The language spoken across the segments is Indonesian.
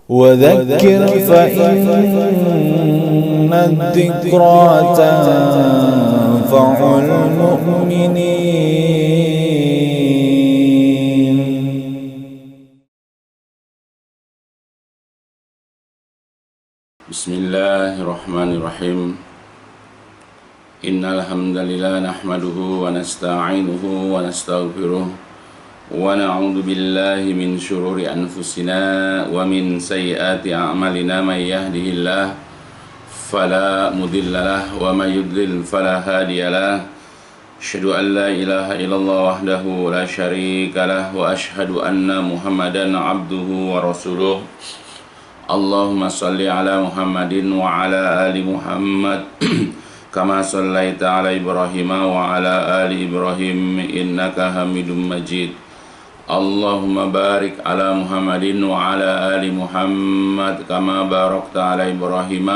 وذكر فإن الذكرى تنفع المؤمنين. بسم الله الرحمن الرحيم. إن الحمد لله نحمده ونستعينه ونستغفره ونعوذ بالله من شرور أنفسنا ومن سيئات أعمالنا. من يهده الله فلا مضل له ومن يضلل فلا هادي له. أشهد أن لا إله إلا الله وحده لا شريك له وأشهد أن محمدا عبده ورسوله. اللهم صل على محمد وعلى آل محمد كما صليت على إبراهيم وعلى آل إبراهيم إنك حميد مجيد. اللهم بارك على محمد وعلى آل محمد كما باركت على إبراهيم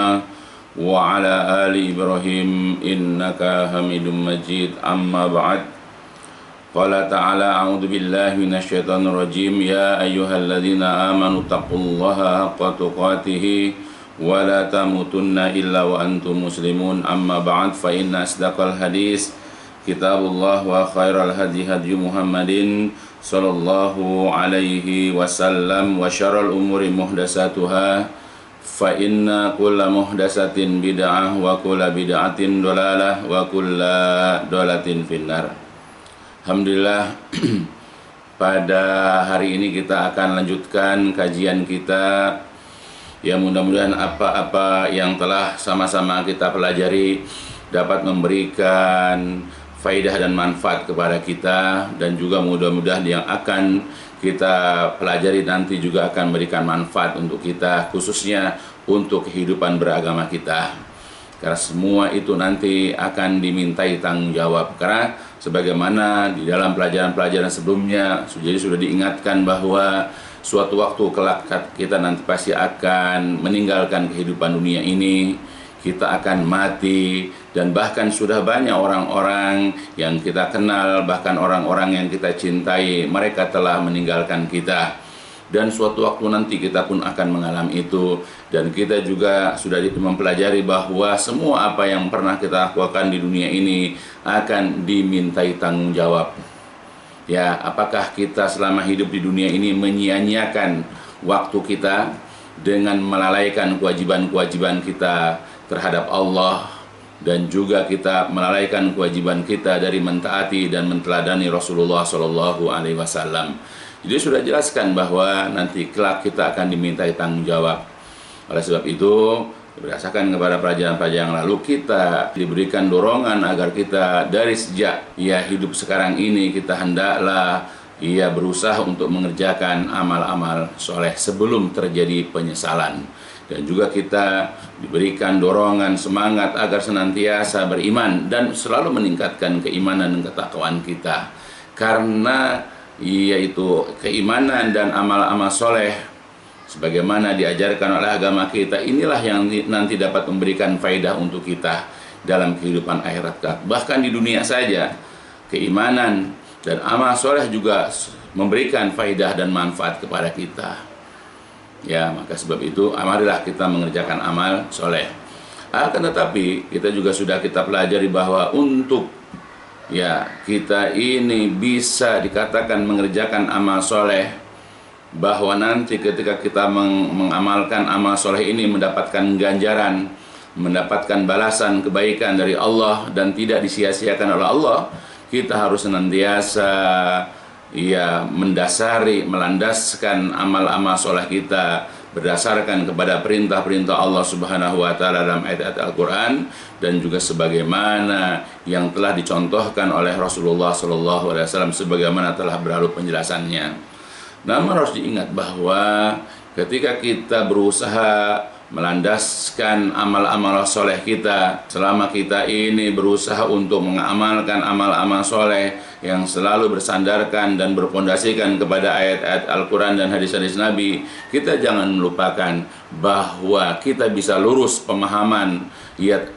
وعلى آل إبراهيم إنك حميد مجيد. أما بعد، قال تعالى: أعوذ بالله من الشيطان الرجيم. يا أيها الذين آمنوا اتقوا الله حق تقاته ولا تموتن إلا وأنتم مسلمون. أما بعد، فإن أصدق الحديث كتاب الله وخير الهدي هدي محمد صلى الله عليه وسلم وشر الأمور محدثاتها فإن كل محدثة بدعة وكل بدعة ضلالة وكل ضلالة في النار. Alhamdulillah, pada hari ini kita akan lanjutkan kajian kita. Ya, mudah-mudahan apa-apa yang telah sama-sama kita pelajari dapat memberikan faidah dan manfaat kepada kita, dan juga mudah-mudahan yang akan kita pelajari nanti juga akan memberikan manfaat untuk kita, khususnya untuk kehidupan beragama kita. Karena semua itu nanti akan dimintai tanggung jawab. Karena sebagaimana di dalam pelajaran-pelajaran sebelumnya sudah diingatkan bahwa suatu waktu kelak kita nanti pasti akan meninggalkan kehidupan dunia ini, kita akan mati, dan bahkan sudah banyak orang-orang yang kita kenal, bahkan orang-orang yang kita cintai, mereka telah meninggalkan kita. Dan suatu waktu nanti kita pun akan mengalami itu. Dan kita juga sudah mempelajari bahwa semua apa yang pernah kita lakukan di dunia ini akan dimintai tanggung jawab. Ya, apakah kita selama hidup di dunia ini menyia-nyiakan waktu kita dengan melalaikan kewajiban-kewajiban kita terhadap Allah, dan juga kita melalaikan kewajiban kita dari mentaati dan menteladani Rasulullah SAW. Jadi sudah jelaskan bahwa nanti kelak kita akan dimintai tanggung jawab. Oleh sebab itu, berdasarkan kepada pelajaran-pelajaran yang lalu, kita diberikan dorongan agar kita dari sejak hidup sekarang ini, kita hendaklah berusaha untuk mengerjakan amal-amal soleh sebelum terjadi penyesalan. Dan juga kita diberikan dorongan semangat agar senantiasa beriman dan selalu meningkatkan keimanan dan ketakwaan kita. Karena yaitu keimanan dan amal-amal soleh sebagaimana diajarkan oleh agama kita, inilah yang nanti dapat memberikan faedah untuk kita dalam kehidupan akhirat. Bahkan di dunia saja, keimanan dan amal soleh juga memberikan faedah dan manfaat kepada kita. Ya, maka sebab itu marilah kita mengerjakan amal soleh. Akan tetapi kita juga sudah kita pelajari bahwa untuk kita ini bisa dikatakan mengerjakan amal soleh, bahwa nanti ketika kita mengamalkan amal soleh ini mendapatkan ganjaran, mendapatkan balasan kebaikan dari Allah dan tidak disia-siakan oleh Allah, kita harus senantiasa melandaskan amal-amal soleh kita berdasarkan kepada perintah-perintah Allah Subhanahu wa Ta'ala dalam ayat-ayat Al-Quran, dan juga sebagaimana yang telah dicontohkan oleh Rasulullah SAW sebagaimana telah berlalu penjelasannya. Namun harus diingat bahwa ketika kita berusaha melandaskan amal-amal soleh kita, selama kita ini berusaha untuk mengamalkan amal-amal soleh yang selalu bersandarkan dan berpondasikan kepada ayat-ayat Al-Quran dan hadis-hadis Nabi, kita jangan melupakan bahwa kita bisa lurus pemahaman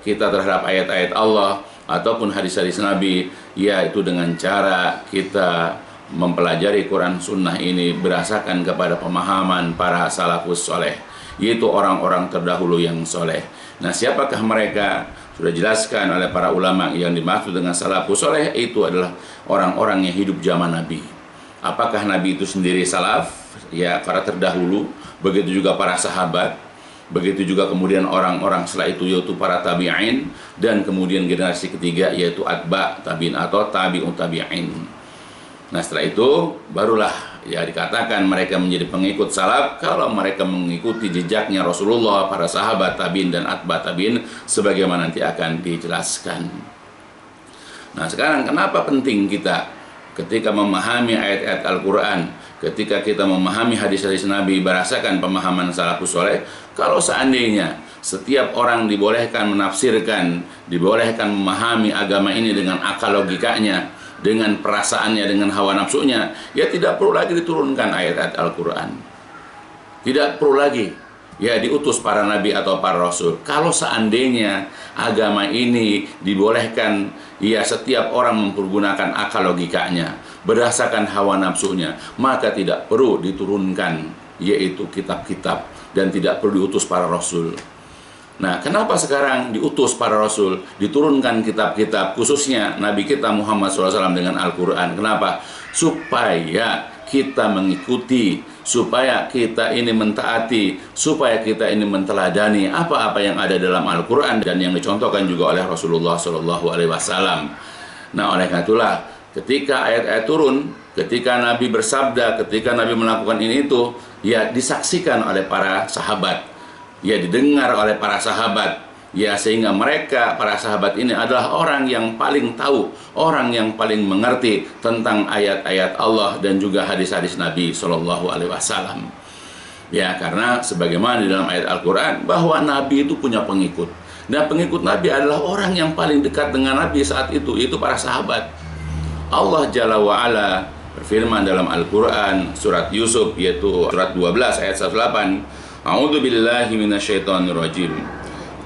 kita terhadap ayat-ayat Allah ataupun hadis-hadis Nabi, yaitu dengan cara kita mempelajari Quran Sunnah ini berdasarkan kepada pemahaman para salafus soleh, yaitu orang-orang terdahulu yang soleh. Nah, siapakah mereka? Sudah jelaskan oleh para ulama, yang dimaksud dengan salafus soleh itu adalah orang-orang yang hidup zaman Nabi. Apakah Nabi itu sendiri salaf? Ya, para terdahulu. Begitu juga para sahabat. Begitu juga kemudian orang-orang setelah itu, yaitu para tabi'in. Dan kemudian generasi ketiga, yaitu atba' tabi'in atau tabi'un tabi'in. Nah, setelah itu barulah ya dikatakan mereka menjadi pengikut salaf kalau mereka mengikuti jejaknya Rasulullah, para sahabat tabi'in dan atba' tabi'in, sebagaimana nanti akan dijelaskan. Nah, sekarang kenapa penting kita ketika memahami ayat-ayat Al-Quran, ketika kita memahami hadis-hadis Nabi berdasarkan pemahaman salafus soleh? Kalau seandainya setiap orang dibolehkan menafsirkan, dibolehkan memahami agama ini dengan akal logikanya, dengan perasaannya, dengan hawa nafsunya, ya tidak perlu lagi diturunkan ayat-ayat Al-Quran. Tidak perlu lagi ya diutus para nabi atau para rasul. Kalau seandainya agama ini dibolehkan, ya setiap orang mempergunakan akal logikanya berdasarkan hawa nafsunya, maka tidak perlu diturunkan yaitu kitab-kitab dan tidak perlu diutus para rasul. Nah, kenapa sekarang diutus para rasul, diturunkan kitab-kitab, khususnya Nabi kita Muhammad SAW dengan Al-Quran? Kenapa? Supaya kita mengikuti, supaya kita ini mentaati, supaya kita ini menteladani apa-apa yang ada dalam Al-Quran dan yang dicontohkan juga oleh Rasulullah SAW. Nah, oleh karena itulah ketika ayat-ayat turun, ketika Nabi bersabda, ketika Nabi melakukan ini itu, ya disaksikan oleh para sahabat, ya didengar oleh para sahabat, ya sehingga mereka, para sahabat ini adalah orang yang paling tahu, orang yang paling mengerti tentang ayat-ayat Allah dan juga hadis-hadis Nabi SAW. Ya, karena sebagaimana di dalam ayat Al-Quran bahwa Nabi itu punya pengikut, dan pengikut Nabi adalah orang yang paling dekat dengan Nabi saat itu para sahabat. Allah Jalla wa'ala berfirman dalam Al-Quran surat Yusuf, yaitu surat 12 ayat 108, A'udzu billahi minasyaitonir rajim.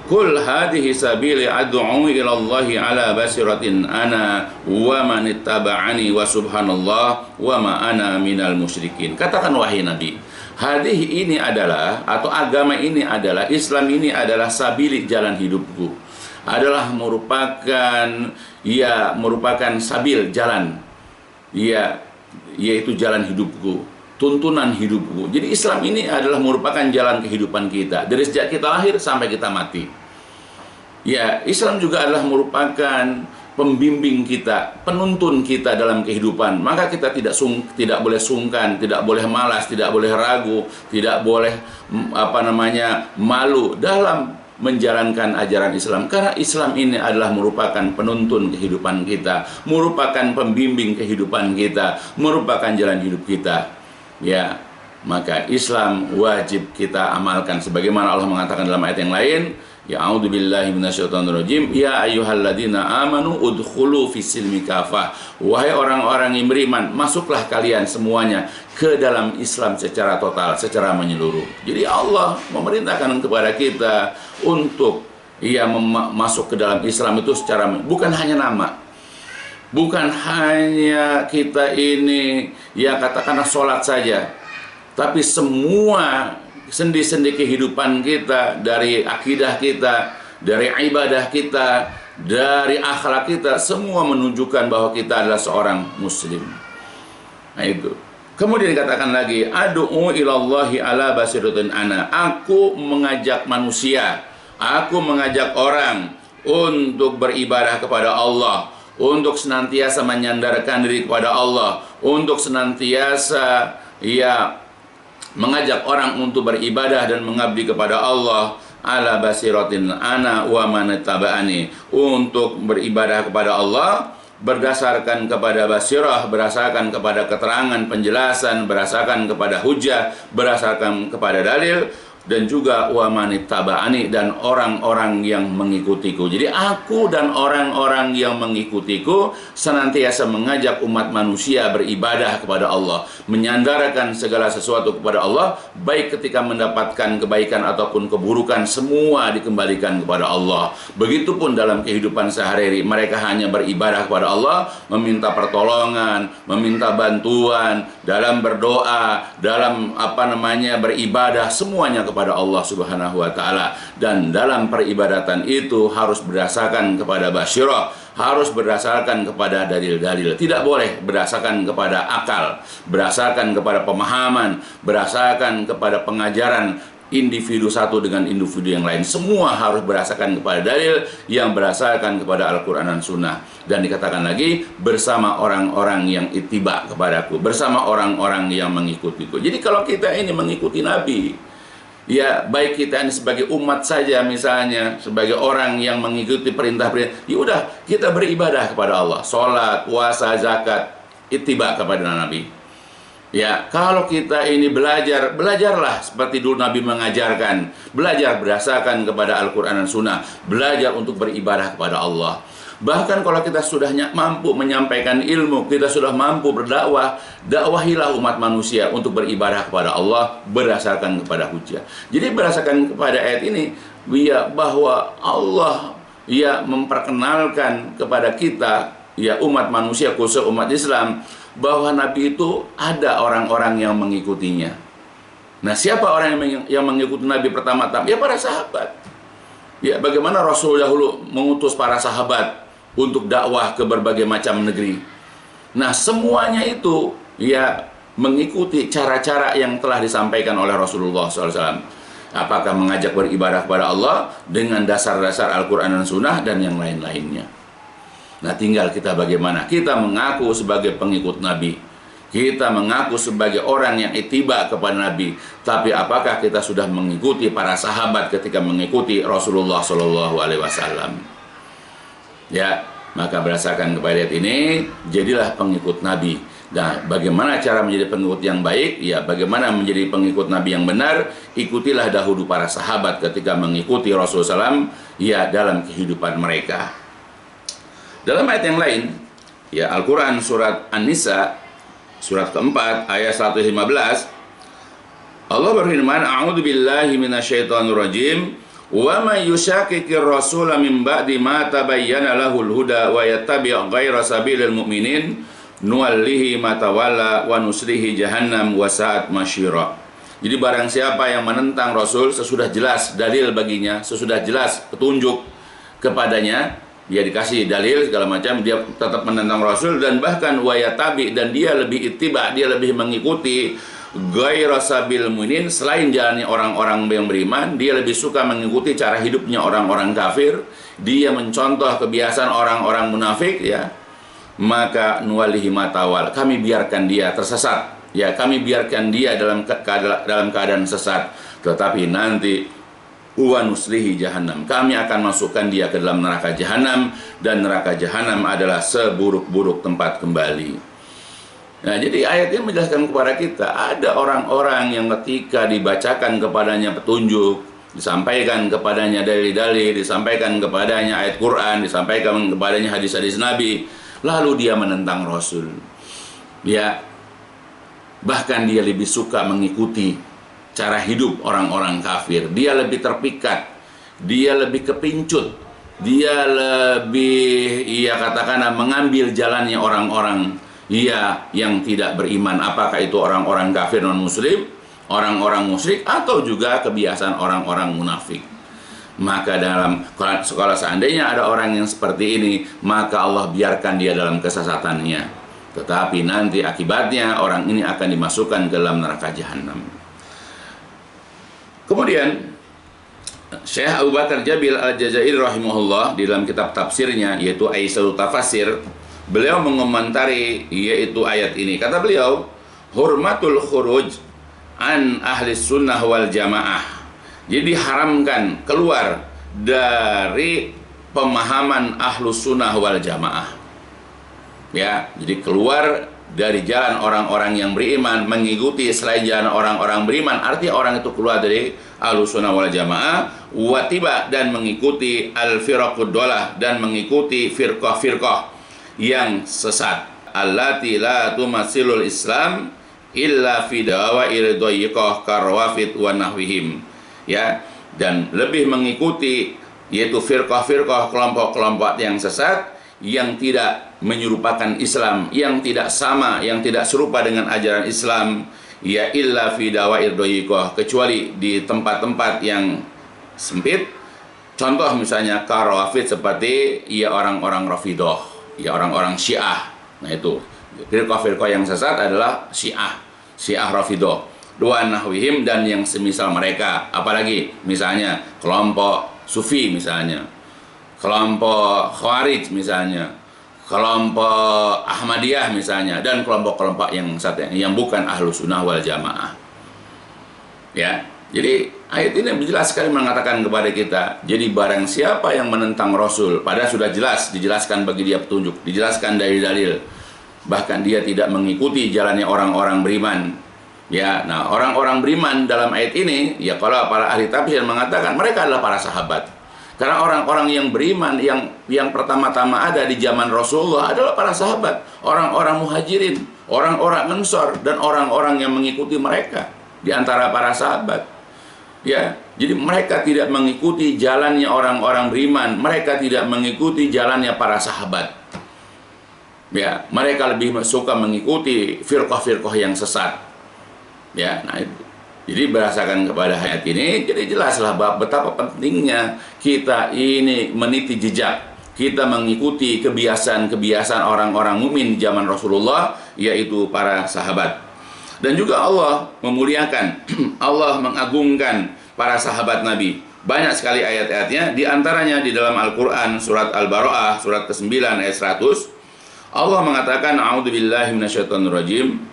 Qul hadhihi sabili ad'u ila Allahi ala basiratin ana wa man ittaba'ani wa subhanallah wa ma ana minal musyrikin. Katakan wahai Nabi, hadhihi ini adalah, atau agama ini adalah, Islam ini adalah sabili, jalan hidupku. Adalah merupakan sabil, jalan. Yaitu jalan hidupku, tuntunan hidupku. Jadi Islam ini adalah merupakan jalan kehidupan kita dari sejak kita lahir sampai kita mati. Ya, Islam juga adalah merupakan pembimbing kita, penuntun kita dalam kehidupan. Maka kita tidak boleh sungkan, tidak boleh malas, tidak boleh ragu, tidak boleh malu dalam menjalankan ajaran Islam, karena Islam ini adalah merupakan penuntun kehidupan kita, merupakan pembimbing kehidupan kita, merupakan jalan hidup kita. Ya, maka Islam wajib kita amalkan sebagaimana Allah mengatakan dalam ayat yang lain, ya a'udzu billahi minasyaitonir rajim, ya ayyuhalladzina amanu udkhulu fis-silmi kafah. Wahai orang-orang yang beriman, masuklah kalian semuanya ke dalam Islam secara total, secara menyeluruh. Jadi Allah memerintahkan kepada kita untuk masuk ke dalam Islam itu secara, bukan hanya nama, bukan hanya kita ini katakanlah sholat saja, tapi semua sendi-sendi kehidupan kita, dari akidah kita, dari ibadah kita, dari akhlak kita, semua menunjukkan bahwa kita adalah seorang muslim. Nah itu. Kemudian dikatakan lagi, ad'u ilallahi ala basiratin ana. Aku mengajak manusia, aku mengajak orang untuk beribadah kepada Allah, untuk senantiasa menyandarkan diri kepada Allah, untuk senantiasa mengajak orang untuk beribadah dan mengabdi kepada Allah, ala basiratin ana wa man ittaba'ani, untuk beribadah kepada Allah berdasarkan kepada basirah, berdasarkan kepada keterangan penjelasan, berdasarkan kepada hujah, berdasarkan kepada dalil, dan juga wa manittaba'ani, dan orang-orang yang mengikutiku. Jadi aku dan orang-orang yang mengikutiku senantiasa mengajak umat manusia beribadah kepada Allah, menyandarkan segala sesuatu kepada Allah, baik ketika mendapatkan kebaikan ataupun keburukan, semua dikembalikan kepada Allah. Begitupun dalam kehidupan sehari-hari, mereka hanya beribadah kepada Allah, meminta pertolongan, meminta bantuan, dalam berdoa, dalam beribadah, semuanya kepada Allah Subhanahu wa taala. Dan dalam peribadatan itu harus berdasarkan kepada basyirah, harus berdasarkan kepada dalil-dalil. Tidak boleh berdasarkan kepada akal, berdasarkan kepada pemahaman, berdasarkan kepada pengajaran individu satu dengan individu yang lain. Semua harus berdasarkan kepada dalil yang berdasarkan kepada Al-Quran dan Sunnah. Dan dikatakan lagi, bersama orang-orang yang ittiba kepadaku, bersama orang-orang yang mengikutiku. Jadi kalau kita ini mengikuti Nabi, ya baik kita ini sebagai umat saja, misalnya sebagai orang yang mengikuti perintah-perintah, ya udah kita beribadah kepada Allah, sholat, puasa, zakat, ittiba kepada Nabi. Ya, kalau kita ini belajarlah seperti dulu Nabi mengajarkan. Belajar berdasarkan kepada Al-Quran dan Sunnah. Belajar untuk beribadah kepada Allah. Bahkan kalau kita sudah mampu menyampaikan ilmu, kita sudah mampu berdakwah, dakwahilah umat manusia untuk beribadah kepada Allah berdasarkan kepada hujjah. Jadi berdasarkan kepada ayat ini, ya, bahwa Allah ya memperkenalkan kepada kita, ya umat manusia, khusus umat Islam, bahwa Nabi itu ada orang-orang yang mengikutinya. Nah, siapa orang yang mengikuti Nabi pertama-tama? Ya para sahabat. Ya, bagaimana Rasul dahulu mengutus para sahabat untuk dakwah ke berbagai macam negeri. Nah, semuanya itu ya mengikuti cara-cara yang telah disampaikan oleh Rasulullah SAW. Apakah mengajak beribadah kepada Allah dengan dasar-dasar Al-Quran dan Sunnah dan yang lain-lainnya. Nah, tinggal kita bagaimana. Kita mengaku sebagai pengikut Nabi, kita mengaku sebagai orang yang ittiba kepada Nabi, tapi apakah kita sudah mengikuti para sahabat ketika mengikuti Rasulullah SAW? Ya, maka berdasarkan kepada ayat ini, jadilah pengikut Nabi. Nah, bagaimana cara menjadi pengikut yang baik? Ya, bagaimana menjadi pengikut Nabi yang benar? Ikutilah dahulu para sahabat ketika mengikuti Rasulullah SAW, ya, dalam kehidupan mereka. Dalam ayat yang lain, ya, Al-Quran surat An-Nisa, surat keempat, ayat 115, Allah berfirman, A'udzu billahi minasyaitonir rajim, wa may yushaqiqir rasula min ba'di ma tabayyana lahul huda wa yattabi' ghaira sabilil mu'minin nuwallihi ma tawalla wa nuslihi jahannam wa sa'at masyira. Jadi barang siapa yang menentang Rasul sesudah jelas dalil baginya, sesudah jelas petunjuk kepadanya, dia dikasih dalil segala macam, dia tetap menentang Rasul, dan bahkan wayatabi, dan dia lebih ittiba, dia lebih mengikuti ghaira sabil mu'minin, selain jalannya orang-orang yang beriman, dia lebih suka mengikuti cara hidupnya orang-orang kafir, dia mencontoh kebiasaan orang-orang munafik, ya, maka nuwalihi matawal, kami biarkan dia tersesat, ya, kami biarkan dia dalam keadaan sesat, tetapi nanti wa nuslihi jahannam, kami akan masukkan dia ke dalam neraka jahanam, dan neraka jahanam adalah seburuk-buruk tempat kembali. Nah, jadi ayat ini menjelaskan kepada kita, ada orang-orang yang ketika dibacakan kepadanya petunjuk, disampaikan kepadanya dalil-dalil, disampaikan kepadanya ayat Quran, disampaikan kepadanya hadis-hadis Nabi, lalu dia menentang Rasul. Ya, bahkan dia lebih suka mengikuti cara hidup orang-orang kafir, dia lebih terpikat, dia lebih kepincut, dia lebih, ya katakanlah, mengambil jalannya orang-orang yang tidak beriman, apakah itu orang-orang kafir non-muslim, orang-orang musyrik, atau juga kebiasaan orang-orang munafik. Maka kalau seandainya ada orang yang seperti ini, maka Allah biarkan dia dalam kesesatannya, tetapi nanti akibatnya orang ini akan dimasukkan ke dalam neraka jahanam. Kemudian Syekh Abu Bakar Jabil Al-Jazairi rahimahullah, di dalam kitab tafsirnya yaitu Aisyah Tafasir, beliau mengomentari yaitu ayat ini. Kata beliau, hurmatul khuruj an ahli sunnah wal jamaah. Jadi haramkan keluar dari pemahaman ahlus sunnah wal jamaah. Ya, jadi keluar dari jalan orang-orang yang beriman, mengikuti selain jalan orang-orang beriman, artinya orang itu keluar dari Ahlussunnah wal Jamaah, watiba dan mengikuti al-firaqud dhalah dan mengikuti firqah-firqah yang sesat, allati la tumassilul Islam illa fi dawair dhayiqah karwafid wa nahwihim, ya, dan lebih mengikuti yaitu firqah-firqah, kelompok-kelompok yang sesat yang tidak menyerupakan Islam, yang tidak sama, yang tidak serupa dengan ajaran Islam, ya illa fi dawair dhayiqah, kecuali di tempat-tempat yang sempit. Contoh misalnya karawafid, seperti ya orang-orang Rafidah, ya orang-orang Syiah. Nah itu firqah-firqah yang sesat adalah Syiah Rafidah, dua nahwihim dan yang semisal mereka. Apalagi misalnya kelompok Sufi, misalnya kelompok Khawarij, misalnya kelompok Ahmadiyah, misalnya, dan kelompok-kelompok yang bukan Ahlussunnah wal Jamaah. Ya, jadi ayat ini jelas sekali mengatakan kepada kita, jadi barang siapa yang menentang Rasul, padahal sudah jelas dijelaskan bagi dia petunjuk, dijelaskan dari dalil, bahkan dia tidak mengikuti jalannya orang-orang beriman. Ya, nah orang-orang beriman dalam ayat ini, ya kalau para ahli tafsir mengatakan mereka adalah para sahabat. Karena orang-orang yang beriman yang pertama-tama ada di zaman Rasulullah adalah para sahabat, orang-orang muhajirin, orang-orang ansor, dan orang-orang yang mengikuti mereka di antara para sahabat. Ya, jadi mereka tidak mengikuti jalannya orang-orang beriman, mereka tidak mengikuti jalannya para sahabat. Ya, mereka lebih suka mengikuti firqah-firqah yang sesat. Ya, nah itu. Jadi berdasarkan kepada ayat ini, jadi jelaslah betapa pentingnya kita ini meniti jejak, kita mengikuti kebiasaan-kebiasaan orang-orang mukmin zaman Rasulullah, yaitu para sahabat. Dan juga Allah memuliakan, Allah mengagungkan para sahabat Nabi. Banyak sekali ayat-ayatnya, di antaranya di dalam Al-Quran, surat Al-Bara'ah, surat ke-9 ayat 100, Allah mengatakan, a'udzubillahi minasyaitonirrajim,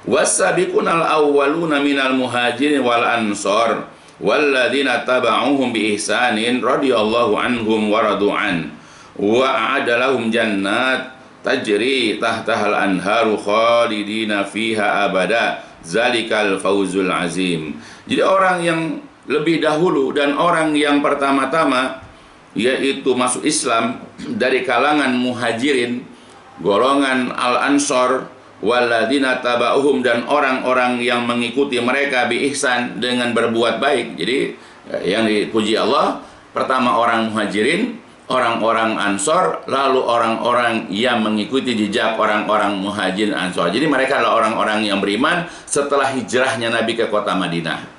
was-sabiqunal awwaluna minal muhajirin wal ansor walladzina taba'uhum bi ihsanin radhiyallahu anhum wa radu'an wa a'adda lahum jannat tajri tahtahal anharu khalidina fiha abada zalikal fawzul azim. Jadi orang yang lebih dahulu dan orang yang pertama-tama yaitu masuk Islam dari kalangan muhajirin, golongan al-ansor, walladzina taba'uhum, dan orang-orang yang mengikuti mereka bi ihsan, dengan berbuat baik. Jadi yang dipuji Allah pertama orang muhajirin, orang-orang ansor, lalu orang-orang yang mengikuti jejak orang-orang muhajirin ansor. Jadi mereka adalah orang-orang yang beriman setelah hijrahnya Nabi ke kota Madinah.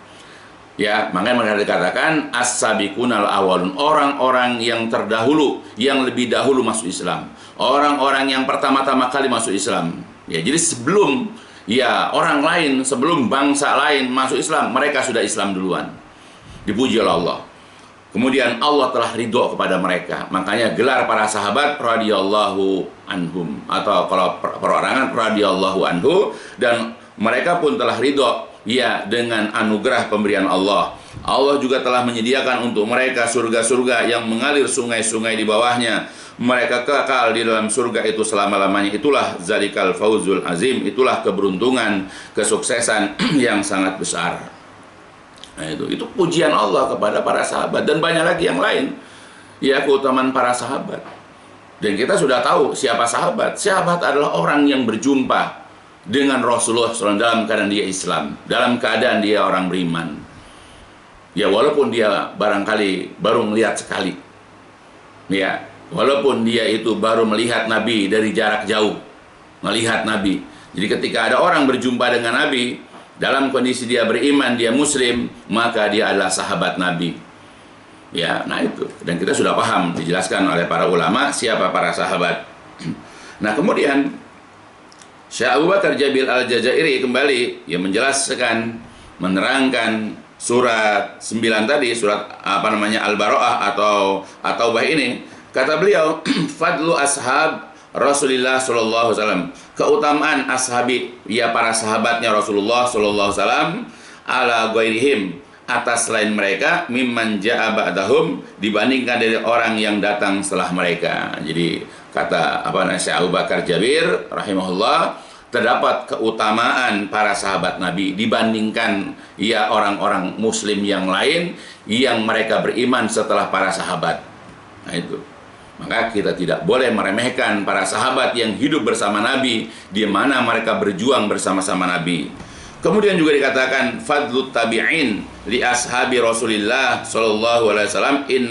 Ya, makanya mereka dikatakan as-sabiqunal awwalun, orang-orang yang terdahulu, yang lebih dahulu masuk Islam, orang-orang yang pertama-tama kali masuk Islam. Ya, jadi sebelum ya orang lain, sebelum bangsa lain masuk Islam, mereka sudah Islam duluan. Dipuji oleh Allah. Kemudian Allah telah ridho kepada mereka. Makanya gelar para sahabat radhiyallahu anhum, atau kalau perorangan radhiyallahu anhu, dan mereka pun telah ridho ya dengan anugerah pemberian Allah. Allah juga telah menyediakan untuk mereka surga-surga yang mengalir sungai-sungai di bawahnya. Mereka kekal di dalam surga itu selama-lamanya. Itulah zalikal fauzul azim, itulah keberuntungan, kesuksesan yang sangat besar. Nah, itu pujian Allah kepada para sahabat, dan banyak lagi yang lain. Ya, keutamaan para sahabat. Dan kita sudah tahu siapa sahabat. Sahabat adalah orang yang berjumpa dengan Rasulullah SAW dalam keadaan dia Islam, dalam keadaan dia orang beriman. Ya, walaupun dia barangkali baru melihat sekali. Ya, walaupun dia itu baru melihat Nabi dari jarak jauh, melihat Nabi. Jadi ketika ada orang berjumpa dengan Nabi dalam kondisi dia beriman, dia muslim, maka dia adalah sahabat Nabi. Ya, nah itu. Dan kita sudah paham, dijelaskan oleh para ulama siapa para sahabat. Nah, kemudian Syekh Abu Bakar Jabil Al-Jazairi kembali yang menjelaskan, menerangkan surat 9 tadi, surat Al-Bara'ah atau At-Taubah ini. Kata beliau, fadlu ashab Rasulullah sallallahu alaihi wasallam, keutamaan ashabi, ya para sahabatnya Rasulullah sallallahu alaihi wasallam, ala ghairihim, atas selain mereka, mimman ja'a ba'dahum, dibandingkan dari orang yang datang setelah mereka. Jadi kata Syekh Abu Bakar Jabir rahimahullah, terdapat keutamaan para sahabat Nabi dibandingkan orang-orang muslim yang lain yang mereka beriman setelah para sahabat. Nah itu. Maka kita tidak boleh meremehkan para sahabat yang hidup bersama Nabi, di mana mereka berjuang bersama-sama Nabi. Kemudian juga dikatakan fadlut tabi'in li ashabi Rasulillah sallallahu alaihi wasallam in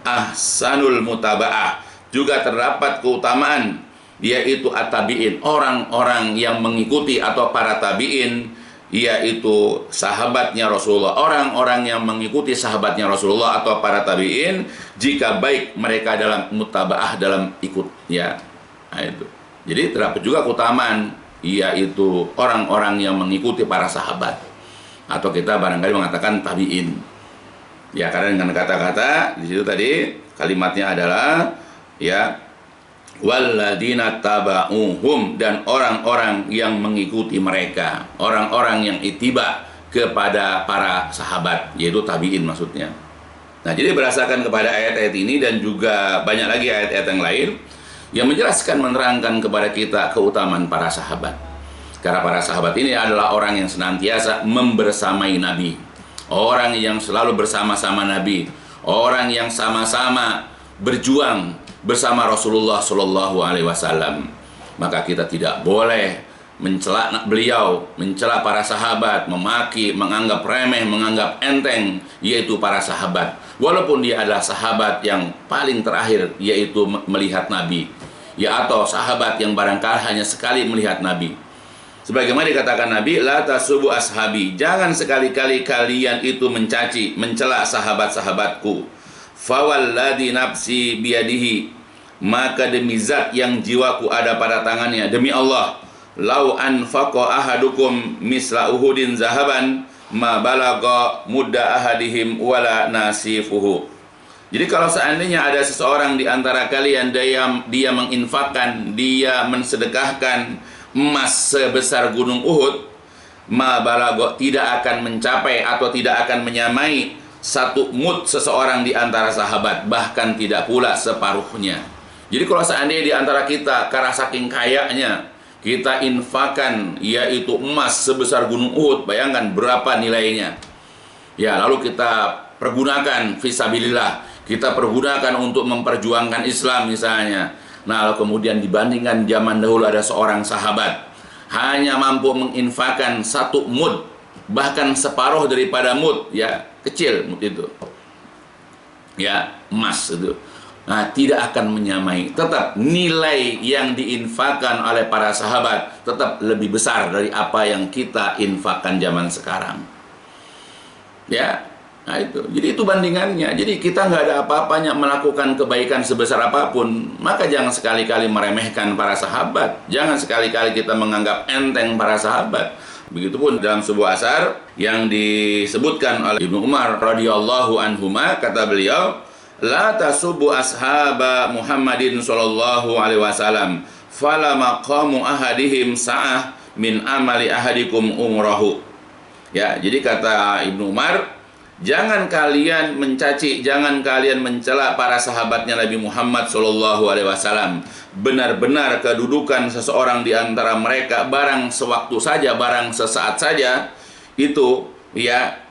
ahsanul mutaba'ah. Juga terdapat keutamaan yaitu at-tabi'in, orang-orang yang mengikuti atau para tabi'in, yaitu sahabatnya Rasulullah, orang-orang yang mengikuti sahabatnya Rasulullah atau para tabi'in, jika baik mereka dalam mutaba'ah, dalam ikut, ya. Nah, itu. Jadi terdapat juga keutamaan yaitu orang-orang yang mengikuti para sahabat, atau kita barangkali mengatakan tabi'in. Ya, karena dengan kata-kata di situ tadi kalimatnya adalah ya walladzina taba'uhum, dan orang-orang yang mengikuti mereka, orang-orang yang ittiba kepada para sahabat, yaitu tabi'in maksudnya. Nah, jadi berdasarkan kepada ayat-ayat ini dan juga banyak lagi ayat-ayat yang lain yang menjelaskan, menerangkan kepada kita keutamaan para sahabat. Karena para sahabat ini adalah orang yang senantiasa membersamai Nabi, orang yang selalu bersama-sama Nabi, orang yang sama-sama berjuang bersama Rasulullah Shallallahu Alaihi Wasallam. Maka kita tidak boleh mencela beliau, mencela para sahabat, memaki, menganggap remeh, menganggap enteng, yaitu para sahabat. Walaupun dia adalah sahabat yang paling terakhir, yaitu melihat Nabi, ya, atau sahabat yang barangkali hanya sekali melihat Nabi. Sebagaimana dikatakan Nabi, la tasubu ashabi, jangan sekali-kali kalian itu mencaci, mencela sahabat-sahabatku. Fawalladhi nafsi biyadihi, maka demi zat yang jiwaku ada pada tangannya, demi Allah, lau anfaqa ahadukum misla uhudin zahaban ma balagha mudda ahadihim wala nasifuhu. Jadi kalau seandainya ada seseorang di antara kalian dia menginfakkan, dia mensedekahkan emas sebesar gunung Uhud, ma balagha, tidak akan mencapai atau tidak akan menyamai satu mud seseorang di antara sahabat, bahkan tidak pula separuhnya. Jadi kalau seandainya di antara kita karena saking kayanya kita infakkan yaitu emas sebesar gunung Uhud, bayangkan berapa nilainya. Ya, lalu kita pergunakan fisabilillah, kita pergunakan untuk memperjuangkan Islam misalnya. Nah, lalu kemudian dibandingkan zaman dahulu ada seorang sahabat hanya mampu menginfakkan satu mud, bahkan separuh daripada mud, ya, kecil mud itu, ya, emas itu. Nah, tidak akan menyamai. Tetap nilai yang diinfakkan oleh para sahabat tetap lebih besar dari apa yang kita infakkan zaman sekarang. Ya, nah itu. Jadi itu bandingannya. Jadi kita nggak ada apa-apanya melakukan kebaikan sebesar apapun. Maka jangan sekali-kali meremehkan para sahabat. Jangan sekali-kali kita menganggap enteng para sahabat. Begitupun dalam sebuah asar yang disebutkan oleh Ibnu Umar radhiyallahu anhuma, kata beliau, la tasubu ashaba Muhammadin sallallahu alaihi wasallam fala maqamu ahadihim sa'ah min amali ahadikum umrahu. Ya, jadi kata Ibnu Umar, jangan kalian mencaci, jangan kalian mencela para sahabatnya Nabi Muhammad sallallahu alaihi wasallam. Benar-benar kedudukan seseorang di antara mereka barang sewaktu saja, barang sesaat saja, itu ya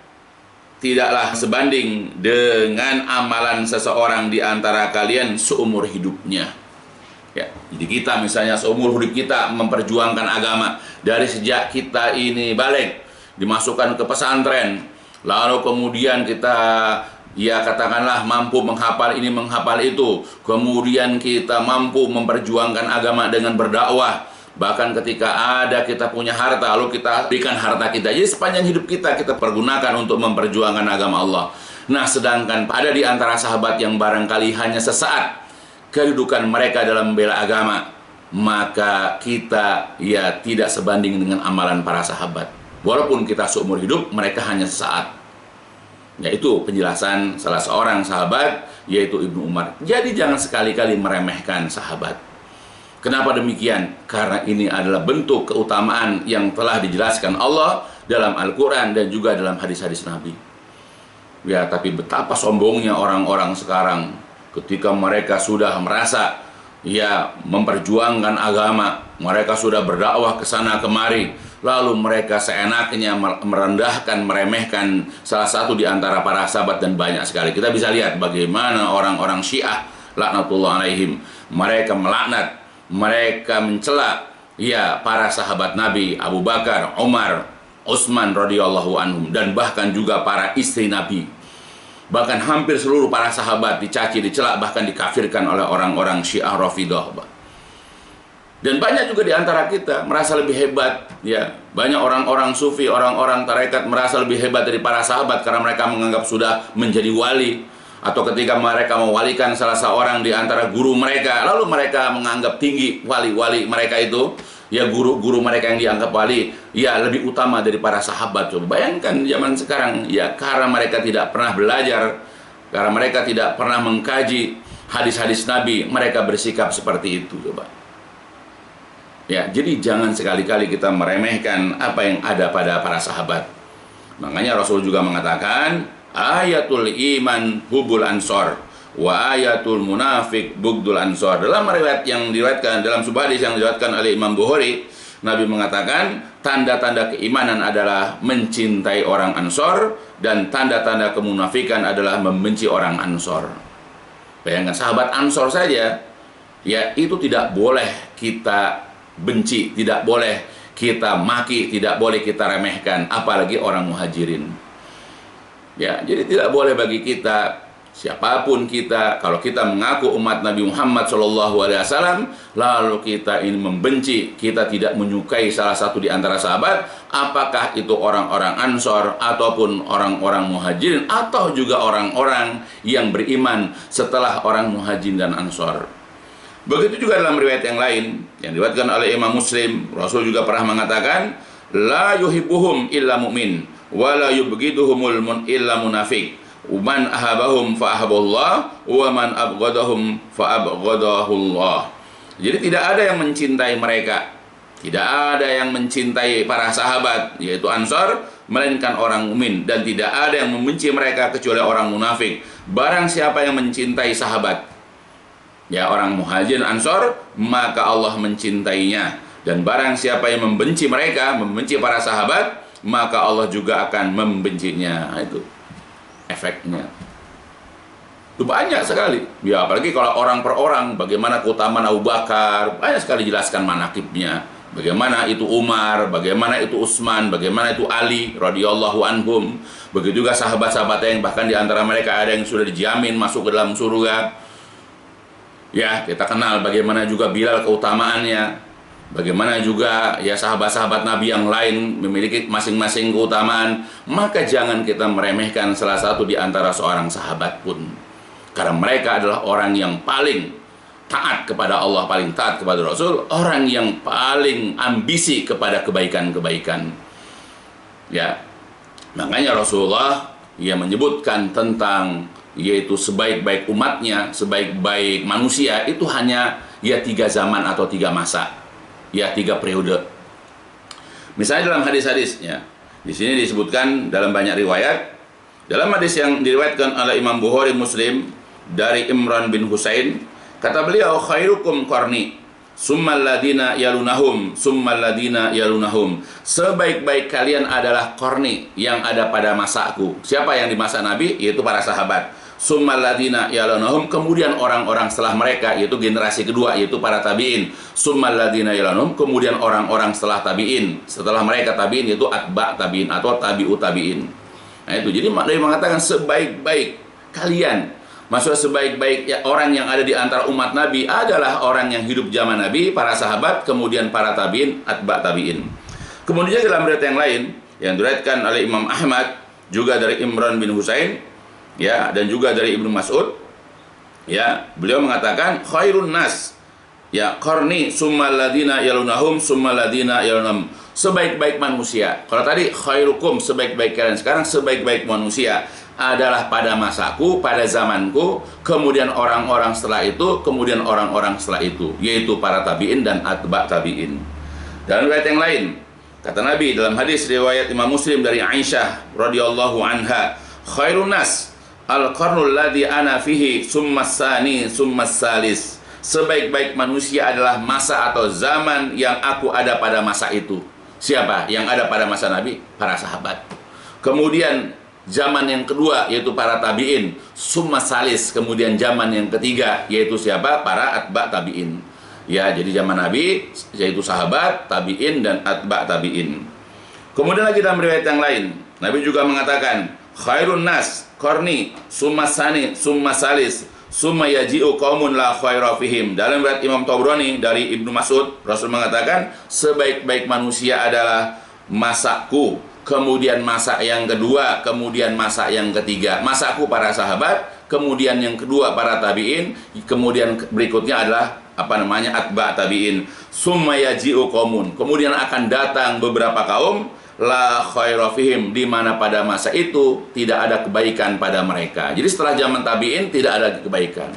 tidaklah sebanding dengan amalan seseorang di antara kalian seumur hidupnya. Ya, jadi kita misalnya seumur hidup kita memperjuangkan agama, dari sejak kita ini balik, dimasukkan ke pesantren, lalu kemudian kita ya katakanlah mampu menghafal ini, menghafal itu, kemudian kita mampu memperjuangkan agama dengan berdakwah. Bahkan ketika ada kita punya harta, lalu kita berikan harta kita. Jadi sepanjang hidup kita pergunakan untuk memperjuangkan agama Allah. Nah, sedangkan ada di antara sahabat yang barangkali hanya sesaat kedudukan mereka dalam membela agama, maka kita ya tidak sebanding dengan amalan para sahabat. Walaupun kita seumur hidup, mereka hanya sesaat. Yaitu penjelasan salah seorang sahabat, yaitu Ibnu Umar. Jadi jangan sekali-kali meremehkan sahabat. Kenapa demikian? Karena ini adalah bentuk keutamaan yang telah dijelaskan Allah dalam Al-Quran dan juga dalam hadis-hadis Nabi. Ya, tapi betapa sombongnya orang-orang sekarang ketika mereka sudah merasa ya memperjuangkan agama, mereka sudah berdakwah ke sana kemari, lalu mereka seenaknya merendahkan, meremehkan salah satu di antara para sahabat, dan banyak sekali. Kita bisa lihat bagaimana orang-orang Syiah laknatullah alaihim, mereka melaknat, mereka mencela ya para sahabat Nabi, Abu Bakar, Umar, Utsman radhiyallahu anhum, dan bahkan juga para istri Nabi. Bahkan hampir seluruh para sahabat dicaci, dicela, bahkan dikafirkan oleh orang-orang Syiah Rafidah. Dan banyak juga di antara kita merasa lebih hebat, ya. Banyak orang-orang sufi, orang-orang tarekat merasa lebih hebat dari para sahabat karena mereka menganggap sudah menjadi wali. Atau ketika mereka mewalikan salah seorang di antara guru mereka, lalu mereka menganggap tinggi wali-wali mereka itu, ya, guru-guru mereka yang dianggap wali, ya, lebih utama dari para sahabat. Coba bayangkan zaman sekarang, ya, karena mereka tidak pernah belajar, karena mereka tidak pernah mengkaji hadis-hadis Nabi, mereka bersikap seperti itu. Coba, ya, jadi jangan sekali-kali kita meremehkan apa yang ada pada para sahabat. Makanya Rasul juga mengatakan, ayatul iman hubul ansor, wa ayatul munafik bugdul ansor. Dalam riwayat yang diriwayatkan, dalam sebuah hadis yang diriwayatkan oleh Imam Bukhari, Nabi mengatakan tanda-tanda keimanan adalah mencintai orang Ansor, dan tanda-tanda kemunafikan adalah membenci orang Ansor. Bayangkan, sahabat Ansor saja, ya, itu tidak boleh kita benci, tidak boleh kita maki, tidak boleh kita remehkan, apalagi orang Muhajirin. Ya, jadi tidak boleh bagi kita, siapapun kita, kalau kita mengaku umat Nabi Muhammad SAW, lalu kita ini membenci, kita tidak menyukai salah satu di antara sahabat, apakah itu orang-orang Ansor, ataupun orang-orang Muhajirin, atau juga orang-orang yang beriman setelah orang Muhajirin dan Ansor. Begitu juga dalam riwayat yang lain, yang diriwayatkan oleh Imam Muslim, Rasul juga pernah mengatakan, la yuhibbuhum illa mu'min, wala yubghiduhumul illa munafiq, man ahabahum fa ahaballah, wa man abghadahum fa abghadahullah. Jadi tidak ada yang mencintai mereka, tidak ada yang mencintai para sahabat, yaitu Ansor, melainkan orang mukmin, dan tidak ada yang membenci mereka kecuali orang munafik. Barang siapa yang mencintai sahabat, ya, orang Muhajirin Ansor, maka Allah mencintainya. Dan barang siapa yang membenci mereka, membenci para sahabat, maka Allah juga akan membencinya. Itu efeknya. Itu banyak sekali. Ya, apalagi kalau orang per orang, bagaimana keutamaan Abu Bakar, banyak sekali jelaskan manaqibnya. Bagaimana itu Umar, bagaimana itu Utsman, bagaimana itu Ali radhiyallahu anhum. Begitu juga sahabat-sahabat yang bahkan di antara mereka ada yang sudah dijamin masuk ke dalam surga. Ya, kita kenal bagaimana juga Bilal keutamaannya. Bagaimana juga, ya, sahabat-sahabat Nabi yang lain memiliki masing-masing keutamaan. Maka jangan kita meremehkan salah satu di antara seorang sahabat pun, karena mereka adalah orang yang paling taat kepada Allah, paling taat kepada Rasul, orang yang paling ambisi kepada kebaikan-kebaikan. Ya, makanya Rasulullah, ya, menyebutkan tentang, yaitu sebaik-baik umatnya, sebaik-baik manusia itu hanya, ya, 3 zaman atau 3 masa, ya, 3 periode. Misalnya dalam hadis-hadisnya, di sini disebutkan dalam banyak riwayat. Dalam hadis yang diriwayatkan oleh Imam Bukhari, Muslim, dari Imran bin Husain, kata beliau, khairukum qarni, summal ladina yalunahum, summal ladina yalunahum. Sebaik-baik kalian adalah qarni, yang ada pada masaku. Siapa yang di masa Nabi? Yaitu para sahabat. Summal ladina yalunahum, kemudian orang-orang setelah mereka, yaitu generasi kedua, yaitu para tabi'in. Summal ladina yalunahum, kemudian orang-orang setelah tabi'in, setelah mereka tabi'in, yaitu atba' tabi'in atau tabi'ut tabi'in. Nah itu, jadi Nabi mengatakan sebaik-baik kalian, maksudnya sebaik-baik, ya, orang yang ada di antara umat Nabi adalah orang yang hidup zaman Nabi, para sahabat, kemudian para tabi'in, atba' tabi'in. Kemudian dalam riwayat yang lain yang diriwayatkan oleh Imam Ahmad juga dari Imran bin Husain, ya, dan juga dari Ibnu Mas'ud, ya, beliau mengatakan khairun nas, ya, qarni summal ladina yalunahum summal ladina yalunahum. Sebaik-baik manusia. Kalau tadi khairukum, sebaik-baik kalian, sekarang sebaik-baik manusia adalah pada masaku, pada zamanku, kemudian orang-orang setelah itu, kemudian orang-orang setelah itu, yaitu para tabi'in dan atba' tabi'in. Dalam riwayat yang lain, kata Nabi dalam hadis riwayat Imam Muslim dari Aisyah radhiyallahu anha, khairun nas al-qarnul ladzi ana fihi summas sani summas salis. sebaik-baik manusia adalah masa atau zaman yang aku ada pada masa itu. Siapa yang ada pada masa Nabi? Para sahabat. Kemudian zaman yang kedua yaitu para tabi'in, summa salis. Kemudian zaman yang ketiga yaitu siapa? Para atba tabi'in. Ya, jadi zaman Nabi yaitu sahabat, tabi'in dan atba tabi'in. Kemudian lagi dalam riwayat yang lain, Nabi juga mengatakan, khairun nas qarni, summa sani, summa salis, summa yaji'u qaumun la khaira fihim. Dalam riwayat Imam Tabrani dari Ibnu Mas'ud, Rasul mengatakan, sebaik-baik manusia adalah masaku, kemudian masa yang kedua, kemudian masa yang ketiga. Masaku para sahabat, kemudian yang kedua para tabi'in, kemudian berikutnya adalah atba tabi'in. Summa yaji'u qaumun, kemudian akan datang beberapa kaum la khaira fihim, di mana pada masa itu tidak ada kebaikan pada mereka. Jadi setelah zaman tabi'in tidak ada kebaikan.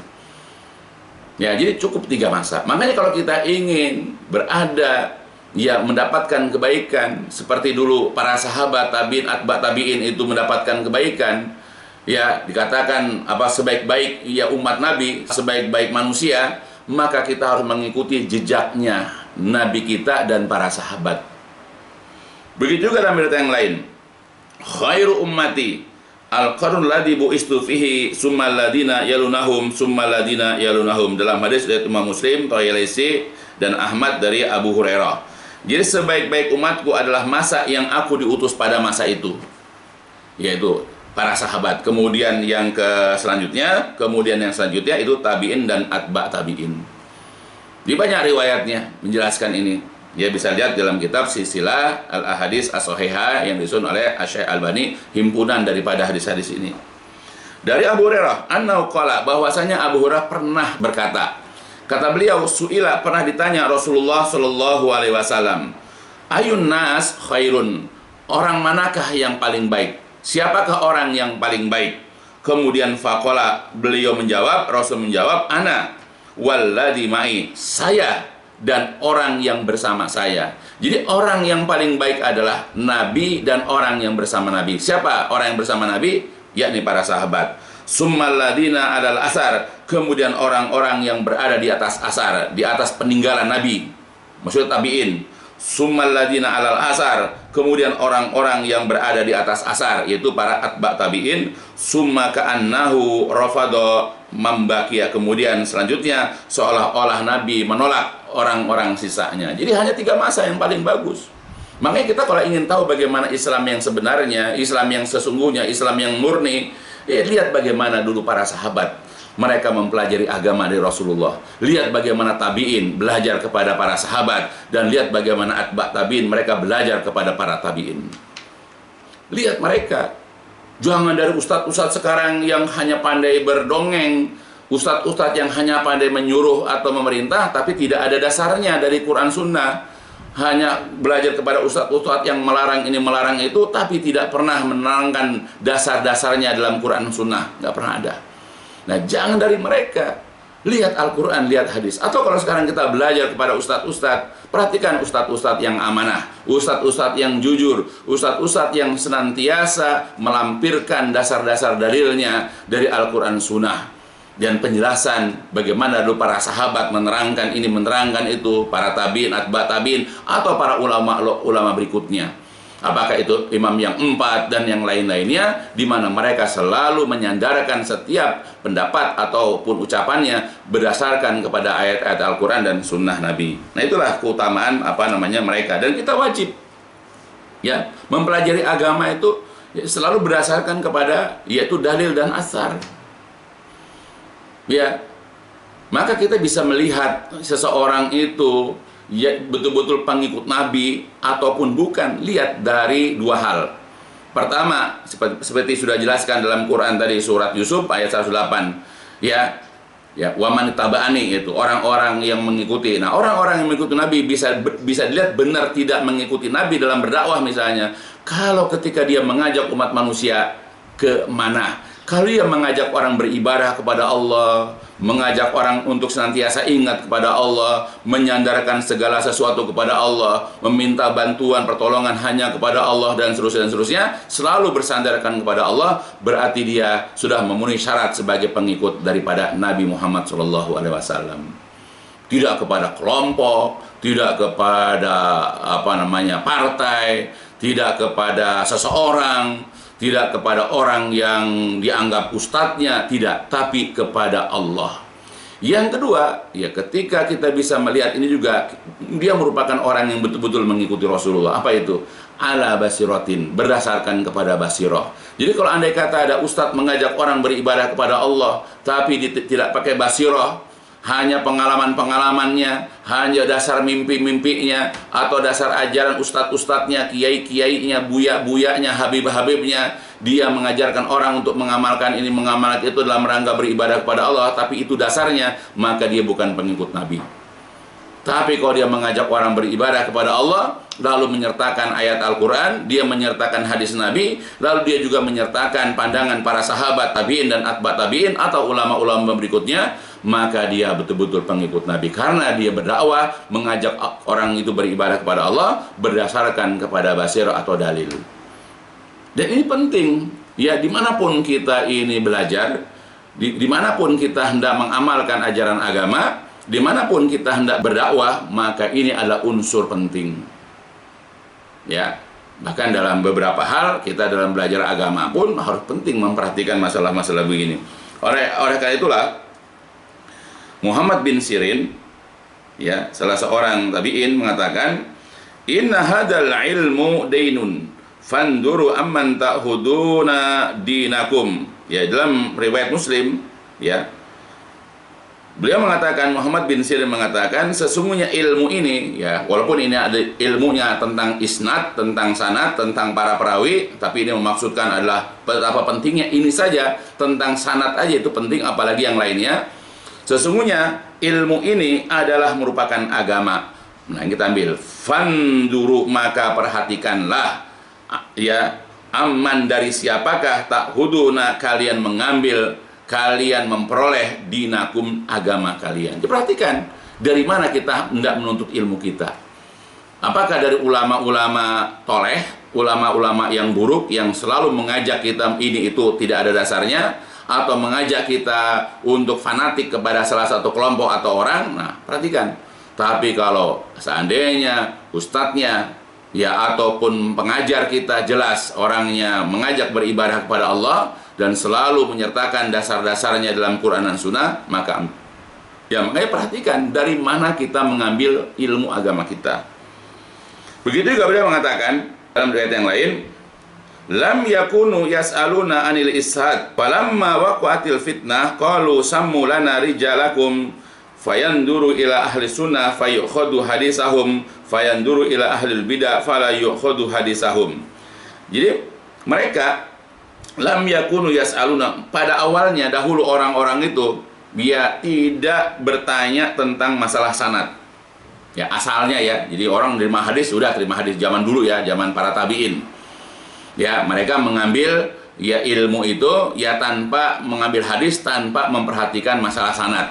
Ya, jadi cukup 3 masa. Makanya kalau kita ingin berada, ya, mendapatkan kebaikan seperti dulu para sahabat tabi'in, atba tabi'in itu mendapatkan kebaikan, ya, dikatakan sebaik-baik ya umat Nabi, sebaik-baik manusia, maka kita harus mengikuti jejaknya Nabi kita dan para sahabat. Begitu juga dalam riwayat yang lain, khairu ummati al-qarnul ladzi bu'istu fihi summal ladina yalunahum summal ladina yalunahum. Dalam hadis dari Imam Muslim, Thayalisi dan Ahmad dari Abu Hurairah. Jadi sebaik-baik umatku adalah masa yang aku diutus pada masa itu, yaitu para sahabat. Kemudian yang selanjutnya itu tabi'in dan atba tabi'in. Di banyak riwayatnya menjelaskan ini. Ya, bisa lihat dalam kitab Silsilah Al-Ahadits As-Shahihah yang disusun oleh Asy-Syaikh Albani, himpunan daripada hadis-hadis ini. Dari Abu Hurairah, annahu qala, bahwasanya Abu Hurairah pernah berkata, kata beliau, su'ila, pernah ditanya Rasulullah sallallahu alaihi wasallam, ayun nas khairun, orang manakah yang paling baik? Siapakah orang yang paling baik? Kemudian faqala, beliau menjawab, Rasul menjawab, ana walladzi ma'i, saya dan orang yang bersama saya. Jadi orang yang paling baik adalah Nabi dan orang yang bersama Nabi. Siapa orang yang bersama Nabi? Yakni para sahabat. Summal ladina alal asar, kemudian orang-orang yang berada di atas asar, di atas peninggalan Nabi, maksud tabi'in. Summal ladina alal asar, kemudian orang-orang yang berada di atas asar, yaitu para atba tabi'in. Summa ka'annahu rafadha mambakia, kemudian selanjutnya seolah-olah Nabi menolak orang-orang sisanya. Jadi hanya 3 masa yang paling bagus. Makanya kita kalau ingin tahu bagaimana Islam yang sebenarnya, Islam yang sesungguhnya, Islam yang murni, lihat bagaimana dulu para sahabat mereka mempelajari agama dari Rasulullah. Lihat bagaimana tabi'in belajar kepada para sahabat, dan lihat bagaimana atba tabi'in mereka belajar kepada para tabi'in. Lihat mereka. Jangan dari ustadz-ustadz sekarang yang hanya pandai berdongeng, ustadz-ustadz yang hanya pandai menyuruh atau memerintah, tapi tidak ada dasarnya dari Quran Sunnah. Hanya belajar kepada ustadz-ustadz yang melarang ini melarang itu, tapi tidak pernah menerangkan dasar-dasarnya dalam Quran Sunnah. Nggak pernah ada. Nah, jangan dari mereka. Lihat Al-Quran, lihat hadis. Atau kalau sekarang kita belajar kepada ustadz-ustadz, perhatikan ustadz-ustadz yang amanah, ustadz-ustadz yang jujur, ustadz-ustadz yang senantiasa melampirkan dasar-dasar dalilnya dari Al-Quran Sunnah. Dan penjelasan bagaimana dulu para sahabat menerangkan ini, menerangkan itu, para tabi'in, atba tabi'in, atau para ulama berikutnya. Apakah itu imam yang 4 dan yang lain-lainnya, di mana mereka selalu menyandarkan setiap pendapat ataupun ucapannya berdasarkan kepada ayat-ayat Al-Quran dan Sunnah Nabi. Nah, itulah keutamaan mereka, dan kita wajib ya mempelajari agama itu selalu berdasarkan kepada yaitu dalil dan asar. Ya, maka kita bisa melihat seseorang itu ya betul-betul pengikut Nabi ataupun bukan, lihat dari 2 hal. Pertama, seperti sudah jelaskan dalam Quran tadi, surat Yusuf ayat 108, ya waman taba'ani, itu orang-orang yang mengikuti. Nah, orang-orang yang mengikuti Nabi bisa dilihat benar tidak mengikuti Nabi dalam berdakwah misalnya, kalau ketika dia mengajak umat manusia ke mana. Kalau dia mengajak orang beribadah kepada Allah, mengajak orang untuk senantiasa ingat kepada Allah, menyandarkan segala sesuatu kepada Allah, meminta bantuan, pertolongan hanya kepada Allah, dan seterusnya, selalu bersandarkan kepada Allah, berarti dia sudah memenuhi syarat sebagai pengikut daripada Nabi Muhammad SAW. tidak kepada kelompok, tidak kepada partai, tidak kepada seseorang, tidak kepada orang yang dianggap ustadznya, tidak, tapi kepada Allah. Yang kedua, ya ketika kita bisa melihat ini juga, dia merupakan orang yang betul-betul mengikuti Rasulullah. Apa itu? Ala basiratin, berdasarkan kepada basirah. Jadi kalau andai kata ada ustadz mengajak orang beribadah kepada Allah, tapi tidak pakai basirah, hanya pengalaman-pengalamannya, hanya dasar mimpi-mimpinya, atau dasar ajaran ustadz-ustadznya, kiai-kiainya, buya-buyanya, habib-habibnya, dia mengajarkan orang untuk mengamalkan ini, mengamalkan itu dalam rangka beribadah kepada Allah, tapi itu dasarnya, maka dia bukan pengikut Nabi. Tapi kalau dia mengajak orang beribadah kepada Allah, lalu menyertakan ayat Al-Quran, dia menyertakan hadis Nabi, lalu dia juga menyertakan pandangan para sahabat tabi'in dan atba tabi'in atau ulama-ulama berikutnya, maka dia betul-betul pengikut Nabi. Karena dia berdakwah, mengajak orang itu beribadah kepada Allah berdasarkan kepada basirah atau dalil. Dan ini penting, ya dimanapun kita ini belajar, dimanapun kita hendak mengamalkan ajaran agama, dimanapun kita hendak berdakwah, maka ini adalah unsur penting. Ya, bahkan dalam beberapa hal kita dalam belajar agama pun harus penting memperhatikan masalah-masalah begini. Oleh karena itulah Muhammad bin Sirin, ya, salah seorang tabi'in mengatakan, "Inna hadzal ilmu dainun, fanduru amman ta'khuduna dinakum." Ya, dalam riwayat Muslim, ya. Beliau mengatakan, Muhammad bin Sirin mengatakan, sesungguhnya ilmu ini, ya, walaupun ini ada ilmunya tentang isnad, tentang sanad, tentang para perawi, tapi ini memaksudkan adalah betapa pentingnya ini saja, tentang sanad aja itu penting, apalagi yang lainnya. Sesungguhnya ilmu ini adalah merupakan agama. Nah, yang kita ambil, fanduru, maka perhatikanlah, ya, aman dari siapakah ta'khuduna, kalian mengambil, kalian memperoleh dinakum, agama kalian. Diperhatikan dari mana kita hendak menuntut ilmu kita. Apakah dari ulama-ulama toleh, ulama-ulama yang buruk yang selalu mengajak kita ini itu tidak ada dasarnya, atau mengajak kita untuk fanatik kepada salah satu kelompok atau orang? Nah, perhatikan. Tapi kalau seandainya ustadznya, ya, ataupun pengajar kita jelas orangnya mengajak beribadah kepada Allah dan selalu menyertakan dasar-dasarnya dalam Quran dan Sunnah, maka ya, makanya perhatikan dari mana kita mengambil ilmu agama kita. Begitu juga beliau mengatakan dalam riwayat yang lain, lam yakunu yas'aluna anil ishad falamma waqa'atil fitnah qalu sammu lana rijalakum fayanduru ila ahli sunnah fayukhadu hadisahum fayanduru ila ahli bidah fala yukhadu hadisahum. Jadi mereka lam yakunu yas'aluna, pada awalnya dahulu orang-orang itu dia tidak bertanya tentang masalah sanad. Ya, asalnya ya. Jadi orang terima hadis, sudah terima hadis zaman dulu ya, zaman para tabi'in. Ya, mereka mengambil ya ilmu itu ya tanpa mengambil hadis, tanpa memperhatikan masalah sanad.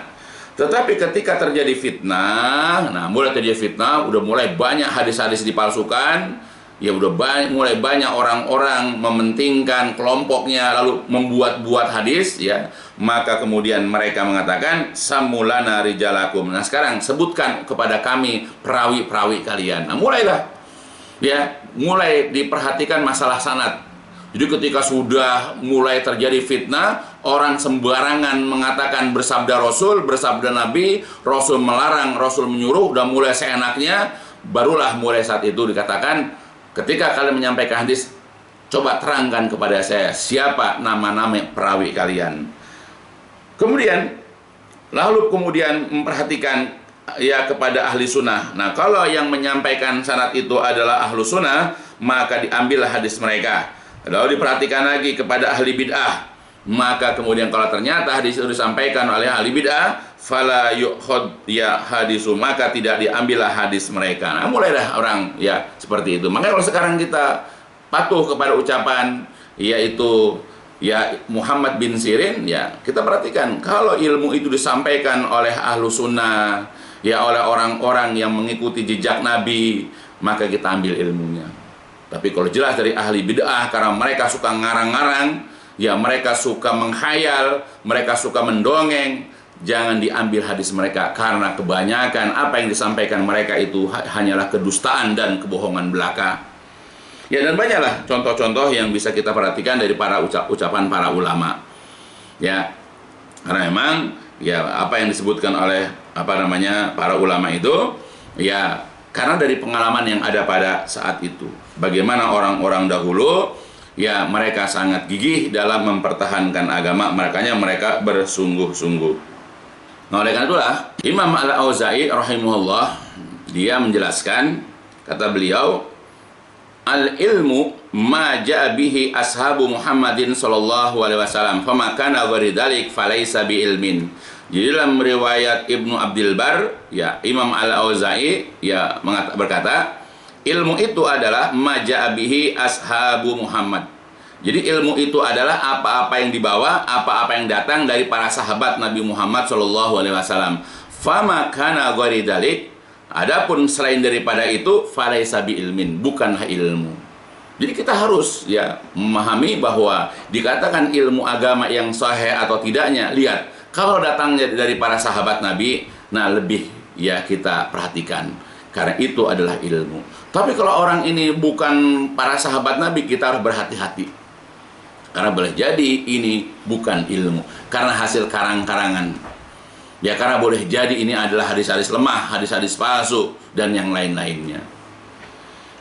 Tetapi ketika terjadi fitnah, nah mulai terjadi fitnah, udah mulai banyak hadis-hadis dipalsukan, ya udah mulai banyak orang-orang mementingkan kelompoknya lalu membuat-buat hadis, ya, maka kemudian mereka mengatakan samulana rijalakum. Nah, sekarang sebutkan kepada kami perawi-perawi kalian. Nah, mulailah ya, mulai diperhatikan masalah sanad. Jadi ketika sudah mulai terjadi fitnah, orang sembarangan mengatakan bersabda Rasul, bersabda Nabi, Rasul melarang, Rasul menyuruh, udah mulai seenaknya, barulah mulai saat itu dikatakan, ketika kalian menyampaikan hadis, coba terangkan kepada saya siapa nama-nama perawi kalian. Kemudian, lalu kemudian memperhatikan ya kepada ahli sunnah. Nah, kalau yang menyampaikan sanad itu adalah ahlu sunnah, maka diambillah hadis mereka. Lalu diperhatikan lagi kepada ahli bid'ah, maka kemudian kalau ternyata hadis itu disampaikan oleh ahli bid'ah, fala yukhad ya hadisu, maka tidak diambillah hadis mereka. Nah, mulailah orang ya seperti itu. Makanya kalau sekarang kita patuh kepada ucapan yaitu ya Muhammad bin Sirin, ya kita perhatikan kalau ilmu itu disampaikan oleh ahlu sunnah, ya oleh orang-orang yang mengikuti jejak Nabi, maka kita ambil ilmunya. Tapi kalau jelas dari ahli bid'ah, karena mereka suka ngarang-ngarang, ya mereka suka menghayal, mereka suka mendongeng, jangan diambil hadis mereka, karena kebanyakan apa yang disampaikan mereka itu hanyalah kedustaan dan kebohongan belaka. Ya, dan banyaklah contoh-contoh yang bisa kita perhatikan dari para ucapan para ulama. Ya, karena memang ya apa yang disebutkan oleh para ulama itu ya karena dari pengalaman yang ada pada saat itu. Bagaimana orang-orang dahulu ya mereka sangat gigih dalam mempertahankan agama, makanya mereka bersungguh-sungguh. Nah, oleh karena itulah Imam Al-Auza'i rahimahullah dia menjelaskan, kata beliau, al-ilmu ma ja'a bihi ashabu Muhammadin sallallahu alaihi wasallam, fama kana gharidalik falaysa bi ilmin. Jadi dalam riwayat Ibnu Abdul Bar, ya Imam Al-Auza'i ya berkata, ilmu itu adalah ma ja'a bihi ashabu Muhammad. Jadi ilmu itu adalah apa-apa yang dibawa, apa-apa yang datang dari para sahabat Nabi Muhammad sallallahu alaihi wasallam. Fama kana gharidalik, adapun selain daripada itu falaysa bi ilmin, bukanlah ilmu. Jadi kita harus ya memahami bahwa dikatakan ilmu agama yang sahih atau tidaknya, lihat kalau datangnya dari para sahabat Nabi, nah lebih ya kita perhatikan karena itu adalah ilmu. Tapi kalau orang ini bukan para sahabat Nabi, kita harus berhati-hati karena boleh jadi ini bukan ilmu, karena hasil karang-karangan. Ya, karena boleh jadi ini adalah hadis-hadis lemah, hadis-hadis palsu, dan yang lain-lainnya.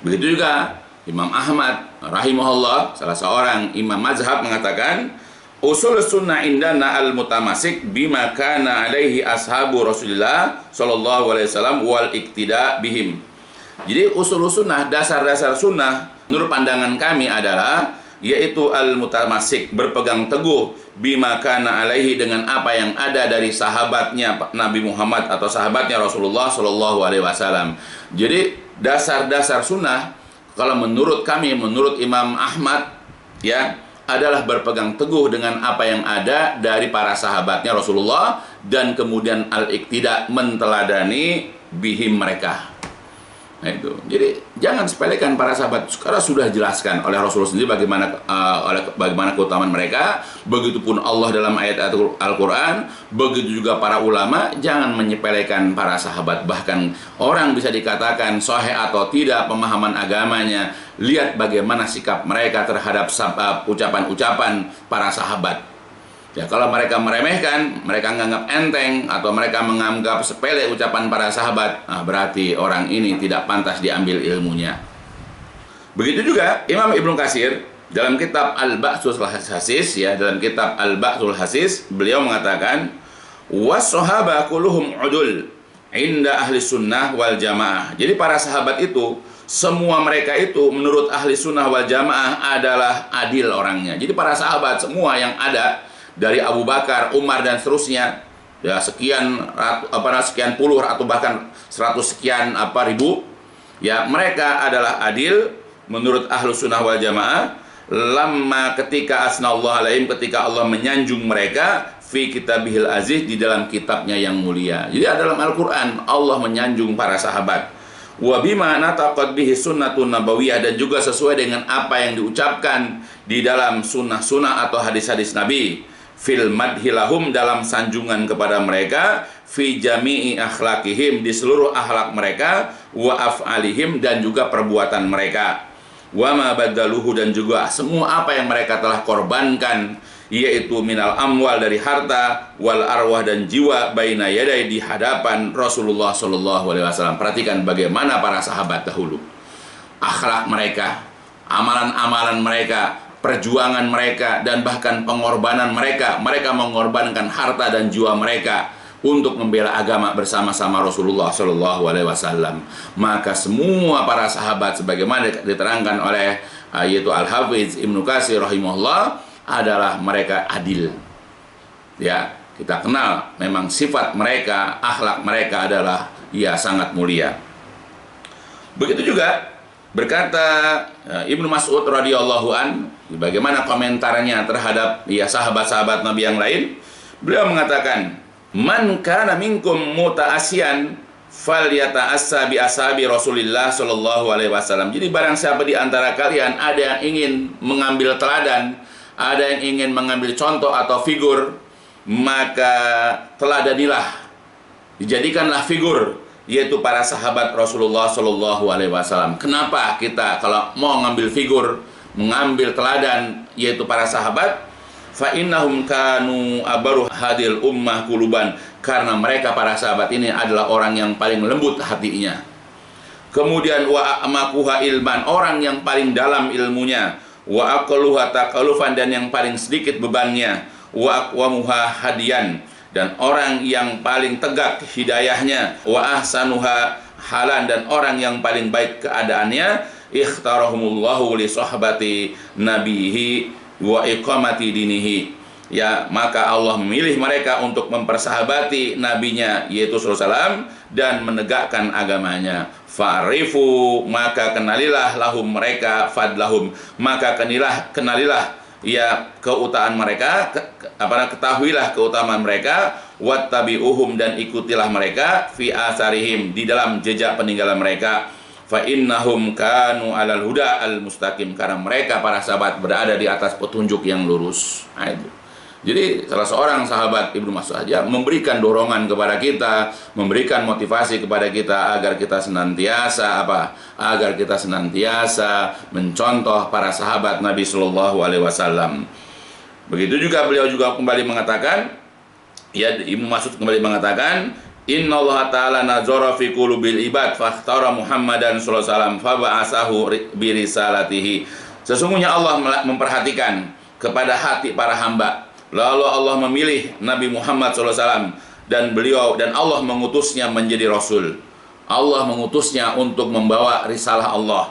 Begitu juga Imam Ahmad rahimahullah, salah seorang imam mazhab, mengatakan usul sunnah indana al-mutamasik bima kana alaihi ashabu Rasulullah sallallahu alaihi wasallam wal iktida bihim. Jadi usul sunnah, dasar-dasar sunnah menurut pandangan kami adalah yaitu al-mutamasik, berpegang teguh bima kana alaihi, dengan apa yang ada dari sahabatnya Nabi Muhammad atau sahabatnya Rasulullah sallallahu alaihi wasallam. Jadi dasar-dasar sunnah kalau menurut kami, menurut Imam Ahmad ya adalah berpegang teguh dengan apa yang ada dari para sahabatnya Rasulullah, dan kemudian al-iktida, menteladani bihim mereka. Nah, itu. Jadi jangan sepelekan para sahabat, karena sudah jelaskan oleh Rasulullah sendiri bagaimana keutamaan mereka. Begitupun Allah dalam ayat Al-Quran, begitu juga para ulama. Jangan menyepelekan para sahabat. Bahkan orang bisa dikatakan sahih atau tidak pemahaman agamanya, lihat bagaimana sikap mereka terhadap ucapan-ucapan para sahabat. Ya, kalau mereka meremehkan, mereka menganggap enteng, atau mereka menganggap sepele ucapan para sahabat, nah berarti orang ini tidak pantas diambil ilmunya. Begitu juga Imam Ibnu Katsir dalam kitab Al-Ba'tsul Hasis, ya, dalam kitab Al-Ba'tsul Hasis, beliau mengatakan was-sahaba kulluhum udul inda ahli sunnah wal jamaah. Jadi para sahabat itu, semua mereka itu menurut ahli sunnah wal jamaah adalah adil orangnya. Jadi para sahabat semua yang ada dari Abu Bakar, Umar, dan seterusnya, ya sekian puluh atau bahkan 100 sekian ribu, ya mereka adalah adil menurut ahlu sunnah wal jamaah. Lama ketika asnallahu alaihim, ketika Allah menyanjung mereka fi kitabihil aziz, di dalam kitabnya yang mulia. Jadi dalam Al-Quran Allah menyanjung para sahabat. Wa bima nataqad bihi sunnatun nabawiyah, dan juga sesuai dengan apa yang diucapkan di dalam sunnah-sunnah atau hadis-hadis Nabi. Fil madhilahum, dalam sanjungan kepada mereka, fi jami'i akhlaqihim, di seluruh akhlak mereka, wa af'alihim, dan juga perbuatan mereka, wa ma badaluhu, dan juga semua apa yang mereka telah korbankan, yaitu minal amwal, dari harta, wal arwah, dan jiwa, baina yadai, di hadapan Rasulullah sallallahu alaihi wasallam. Perhatikan bagaimana para sahabat dahulu, akhlak mereka, amalan-amalan mereka, perjuangan mereka, dan bahkan pengorbanan mereka. Mereka mengorbankan harta dan jiwa mereka untuk membela agama bersama-sama Rasulullah Shallallahu Alaihi Wasallam. Maka semua para sahabat, sebagaimana diterangkan oleh yaitu Al-Hafiz Ibnu Katsir rahimahullah, adalah mereka adil. Ya, kita kenal memang sifat mereka, akhlak mereka adalah ya sangat mulia. Begitu juga berkata Ibnu Mas'ud radhiyallahu an, bagaimana komentarnya terhadap ya sahabat-sahabat Nabi yang lain. Beliau mengatakan, man kana minkum muta'asiyan falyata'assa bi ashabi Rasulillah sallallahu alaihi wasallam. Jadi barang siapa di antara kalian ada yang ingin mengambil teladan, ada yang ingin mengambil contoh atau figur maka teladanilah, dijadikanlah figur, yaitu para sahabat Rasulullah Shallallahu Alaihi Wasallam. Kenapa kita kalau mau ngambil figur, mengambil teladan, yaitu para sahabat? Fa innahum kanu abaru hadil ummah kuluban, karena mereka para sahabat ini adalah orang yang paling lembut hatinya. Kemudian wa amakuha ilman, orang yang paling dalam ilmunya. Wa aqluha taqallufan, dan yang paling sedikit bebannya. Wa aqwamuha hadiyan, dan orang yang paling tegak hidayahnya. Wa ahsanuha halan, dan orang yang paling baik keadaannya. Ikhtarahumullahu li sahbati nabihi wa iqamati dinihi. Ya, maka Allah memilih mereka untuk mempersahabati nabinya, yaitu SAW, dan menegakkan agamanya. Fa'rifu, maka kenalilah lahum mereka, fadlahum, maka kenalilah ya keutamaan mereka, ketahuilah keutamaan mereka, wattabi'uhum, dan ikutilah mereka, fi asarihim, di dalam jejak peninggalan mereka. Fa innahum kanu alal huda al mustaqim, karena mereka para sahabat berada di atas petunjuk yang lurus. Nah, itu. Jadi salah seorang sahabat Ibnu Mas'ud aja memberikan dorongan kepada kita, memberikan motivasi kepada kita agar kita senantiasa agar kita senantiasa mencontoh para sahabat Nabi Shallallahu Alaihi Wasallam. Begitu juga beliau juga kembali mengatakan, ya, Ibnu Mas'ud kembali mengatakan, Inna Allah Ta'ala nazara fi qulubil ibad fakhtara Muhammadan sallallahu alaihi wasallam fa ba'asahu bi risalatihi. Sesungguhnya Allah memperhatikan kepada hati para hamba, lalu Allah memilih Nabi Muhammad SAW, dan Allah mengutusnya menjadi Rasul. Allah mengutusnya untuk membawa risalah Allah.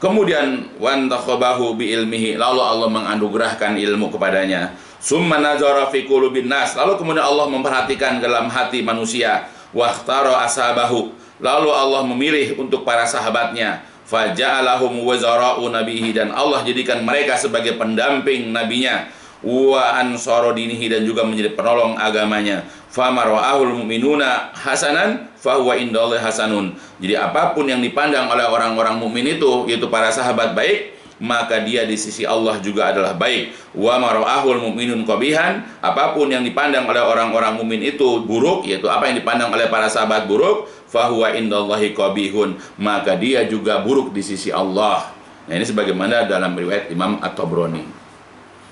Kemudian wantakhabahu bi ilmihi, lalu Allah menganugerahkan ilmu kepadanya. Summa nazara fi qulubin nas, lalu kemudian Allah memperhatikan dalam hati manusia. Wakhtara ashabahu, lalu Allah memilih untuk para sahabatnya. Faja'alahum wazara'u nabihi, dan Allah jadikan mereka sebagai pendamping nabinya. Wa ansara dinihi, dan juga menjadi penolong agamanya. Famarwa'ahul mu'minuna hasanan fahuwa indallahi hasanun. Jadi apapun yang dipandang oleh orang-orang mukmin itu, yaitu para sahabat baik, maka dia di sisi Allah juga adalah baik. Wa marwa'ahul mu'minun qabihan, apapun yang dipandang oleh orang-orang mukmin itu buruk, yaitu apa yang dipandang oleh para sahabat buruk, fahuwa indallahi qabihun, maka dia juga buruk di sisi Allah. Nah, ini sebagaimana dalam riwayat Imam At-Tabrani.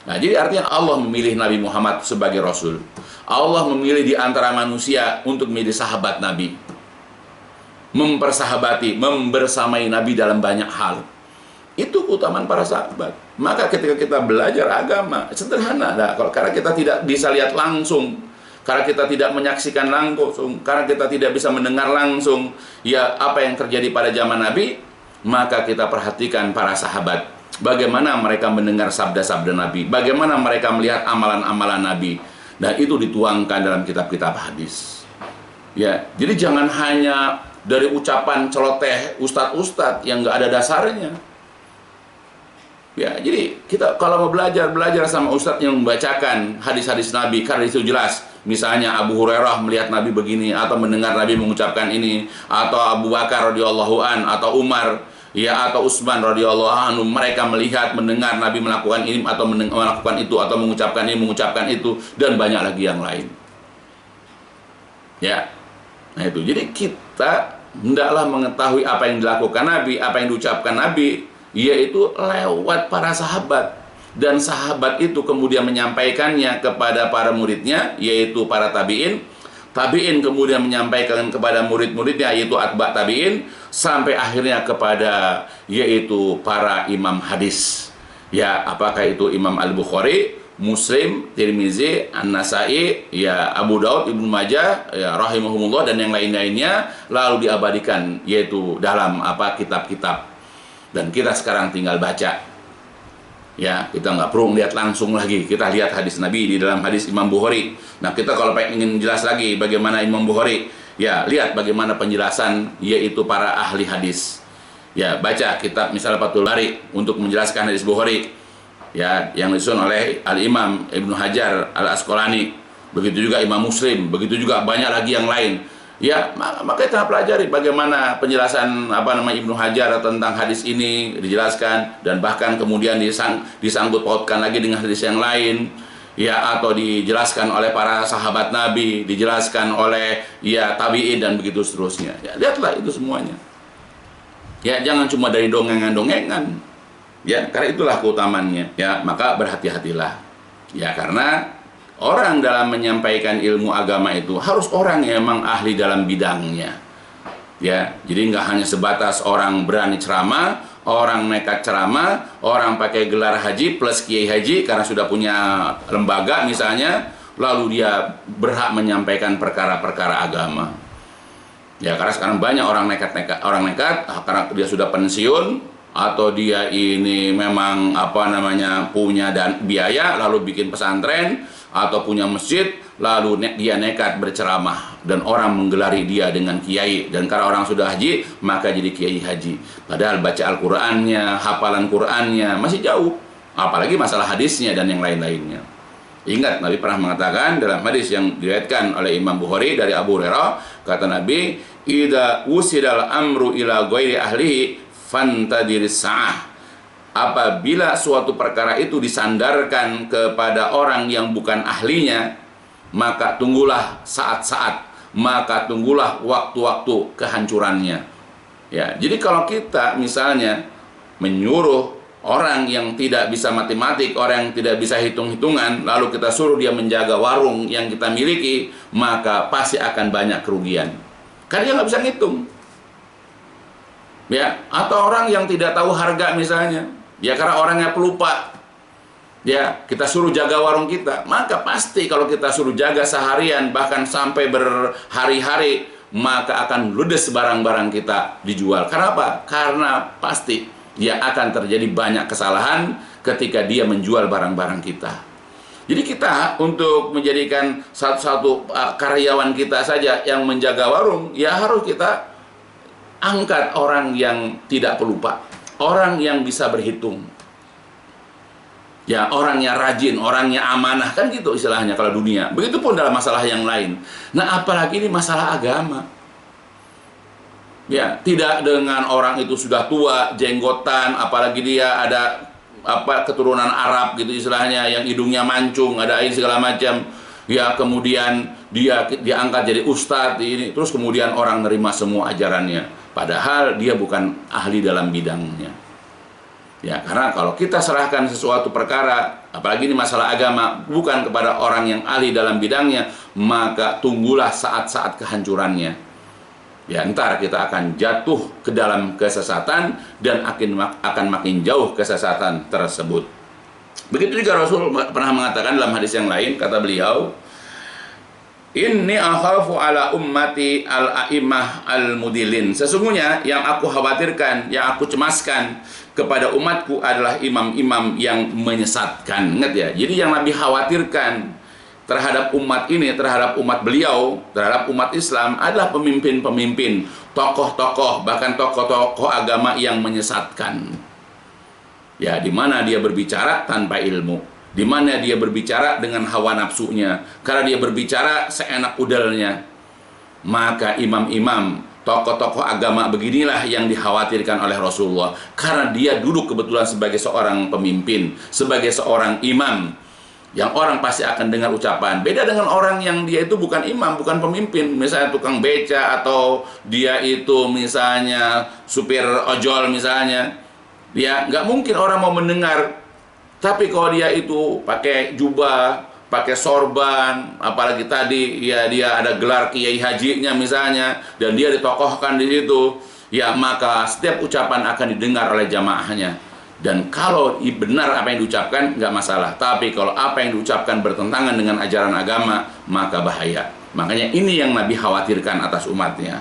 Nah, jadi artinya Allah memilih Nabi Muhammad sebagai Rasul. Allah memilih di antara manusia untuk menjadi sahabat Nabi, mempersahabati, membersamai Nabi dalam banyak hal. Itu keutamaan para sahabat. Maka ketika kita belajar agama, sederhana. Karena kita tidak bisa lihat langsung, karena kita tidak menyaksikan langsung, karena kita tidak bisa mendengar langsung ya apa yang terjadi pada zaman Nabi, maka kita perhatikan para sahabat. Bagaimana mereka mendengar sabda-sabda Nabi, bagaimana mereka melihat amalan-amalan Nabi. Dan itu dituangkan dalam kitab-kitab hadis. Ya, jadi jangan hanya dari ucapan celoteh ustadz-ustadz yang nggak ada dasarnya. Ya, jadi kita kalau mau belajar sama ustadz yang membacakan hadis-hadis Nabi, karena itu jelas. Misalnya Abu Hurairah melihat Nabi begini, atau mendengar Nabi mengucapkan ini, atau Abu Bakar radhiyallahu an, atau Umar, ya, atau Utsman radhiyallahu anhu, mereka melihat, mendengar Nabi melakukan ini atau melakukan itu, atau mengucapkan ini, mengucapkan itu, dan banyak lagi yang lain. Ya, nah itu. Jadi kita hendaklah mengetahui apa yang dilakukan Nabi, apa yang diucapkan Nabi, yaitu lewat para sahabat. Dan sahabat itu kemudian menyampaikannya kepada para muridnya, yaitu para tabi'in. Tabi'in kemudian menyampaikan kepada murid-muridnya, yaitu atba' tabi'in, sampai akhirnya kepada yaitu para imam hadis. Ya, apakah itu Imam Al-Bukhari, Muslim, Tirmizi, An-Nasai, ya, Abu Daud, Ibnu Majah, ya, rahimahumullah, dan yang lain-lainnya, lalu diabadikan yaitu dalam kitab-kitab. Dan kita sekarang tinggal baca. Ya, kita nggak perlu lihat langsung lagi. Kita lihat hadis Nabi di dalam hadis Imam Bukhari. Nah, kita kalau ingin jelas lagi bagaimana Imam Bukhari, ya, lihat bagaimana penjelasan yaitu para ahli hadis. Ya, baca kitab misalnya Fathul Bari untuk menjelaskan hadis Bukhari. Ya, yang disusun oleh Al-Imam Ibnu Hajar Al-Asqalani. Begitu juga Imam Muslim, begitu juga banyak lagi yang lain. Ya, maka kita pelajari bagaimana penjelasan Ibnu Hajar tentang hadis ini dijelaskan, dan bahkan kemudian disangkut pautkan lagi dengan hadis yang lain. ya, atau dijelaskan oleh para sahabat Nabi, dijelaskan oleh ya tabi'in dan begitu seterusnya. Ya, lihatlah itu semuanya. Ya, jangan cuma dari dongengan-dongengan. Ya, karena itulah keutamannya. Ya, maka berhati-hatilah. Ya, karena orang dalam menyampaikan ilmu agama itu harus orang yang memang ahli dalam bidangnya. Ya, jadi nggak hanya sebatas orang berani ceramah, orang nekat ceramah, orang pakai gelar haji plus kiai haji karena sudah punya lembaga misalnya, lalu dia berhak menyampaikan perkara-perkara agama. Ya, karena sekarang banyak orang nekat karena dia sudah pensiun atau dia ini memang punya dan biaya lalu bikin pesantren atau punya masjid, lalu dia nekat berceramah dan orang menggelari dia dengan kiai, dan karena orang sudah haji maka jadi kiai haji, padahal baca Al-Qur'annya, hafalan Qur'annya masih jauh, apalagi masalah hadisnya dan yang lain-lainnya. Ingat, Nabi pernah mengatakan dalam hadis yang diriwayatkan oleh Imam Bukhari dari Abu Hurairah, kata Nabi, idza wusidal amru ila ghairi ahlihi fantadiris sa'ah. Apabila suatu perkara itu disandarkan kepada orang yang bukan ahlinya, maka tunggulah saat-saat, maka tunggulah waktu-waktu kehancurannya. Ya, jadi kalau kita misalnya menyuruh orang yang tidak bisa matematik, orang yang tidak bisa hitung-hitungan, lalu kita suruh dia menjaga warung yang kita miliki, maka pasti akan banyak kerugian. Karena dia nggak bisa ngitung. Ya, atau orang yang tidak tahu harga misalnya, ya karena orangnya pelupa, ya kita suruh jaga warung kita, maka pasti kalau kita suruh jaga seharian bahkan sampai berhari-hari, maka akan ludes barang-barang kita dijual. Kenapa? Karena pasti dia akan terjadi banyak kesalahan ketika dia menjual barang-barang kita. Jadi kita untuk menjadikan satu karyawan kita saja yang menjaga warung, ya harus kita angkat orang yang tidak pelupa, orang yang bisa berhitung, ya orangnya rajin, orangnya amanah, kan gitu istilahnya kalau dunia. Begitupun dalam masalah yang lain. Nah, apalagi ini masalah agama. Ya, tidak dengan orang itu sudah tua, jenggotan, apalagi dia ada keturunan Arab gitu istilahnya, yang hidungnya mancung, ada air segala macam. Ya, kemudian dia diangkat jadi ustadz ini, terus kemudian orang nerima semua ajarannya. Padahal dia bukan ahli dalam bidangnya. Ya, karena kalau kita serahkan sesuatu perkara, apalagi ini masalah agama, bukan kepada orang yang ahli dalam bidangnya, maka tunggulah saat-saat kehancurannya. Ya, ntar kita akan jatuh ke dalam kesesatan dan akan makin jauh kesesatan tersebut. Begitu juga Rasul pernah mengatakan dalam hadis yang lain, kata beliau, inni akhafu ala ummati al-a'immah al-mudilin. Sesungguhnya yang aku khawatirkan, yang aku cemaskan kepada umatku adalah imam-imam yang menyesatkan. Ingat ya, jadi yang Nabi khawatirkan terhadap umat ini, terhadap umat beliau, terhadap umat Islam adalah pemimpin-pemimpin, tokoh-tokoh, bahkan tokoh-tokoh agama yang menyesatkan. Ya, di mana dia berbicara tanpa ilmu, di mana dia berbicara dengan hawa nafsunya, karena dia berbicara seenak udalnya. Maka imam-imam, tokoh-tokoh agama beginilah yang dikhawatirkan oleh Rasulullah, karena dia duduk kebetulan sebagai seorang pemimpin, sebagai seorang imam, yang orang pasti akan dengar ucapan. Beda dengan orang yang dia itu bukan imam, bukan pemimpin, misalnya tukang beca, atau dia itu misalnya supir ojol misalnya. Dia nggak mungkin orang mau mendengar. Tapi kalau dia itu pakai jubah, pakai sorban, apalagi tadi ya dia ada gelar kiai hajinya misalnya, dan dia ditokohkan di situ, ya maka setiap ucapan akan didengar oleh jamaahnya. Dan kalau benar apa yang diucapkan, nggak masalah. Tapi kalau apa yang diucapkan bertentangan dengan ajaran agama, maka bahaya. Makanya ini yang Nabi khawatirkan atas umatnya.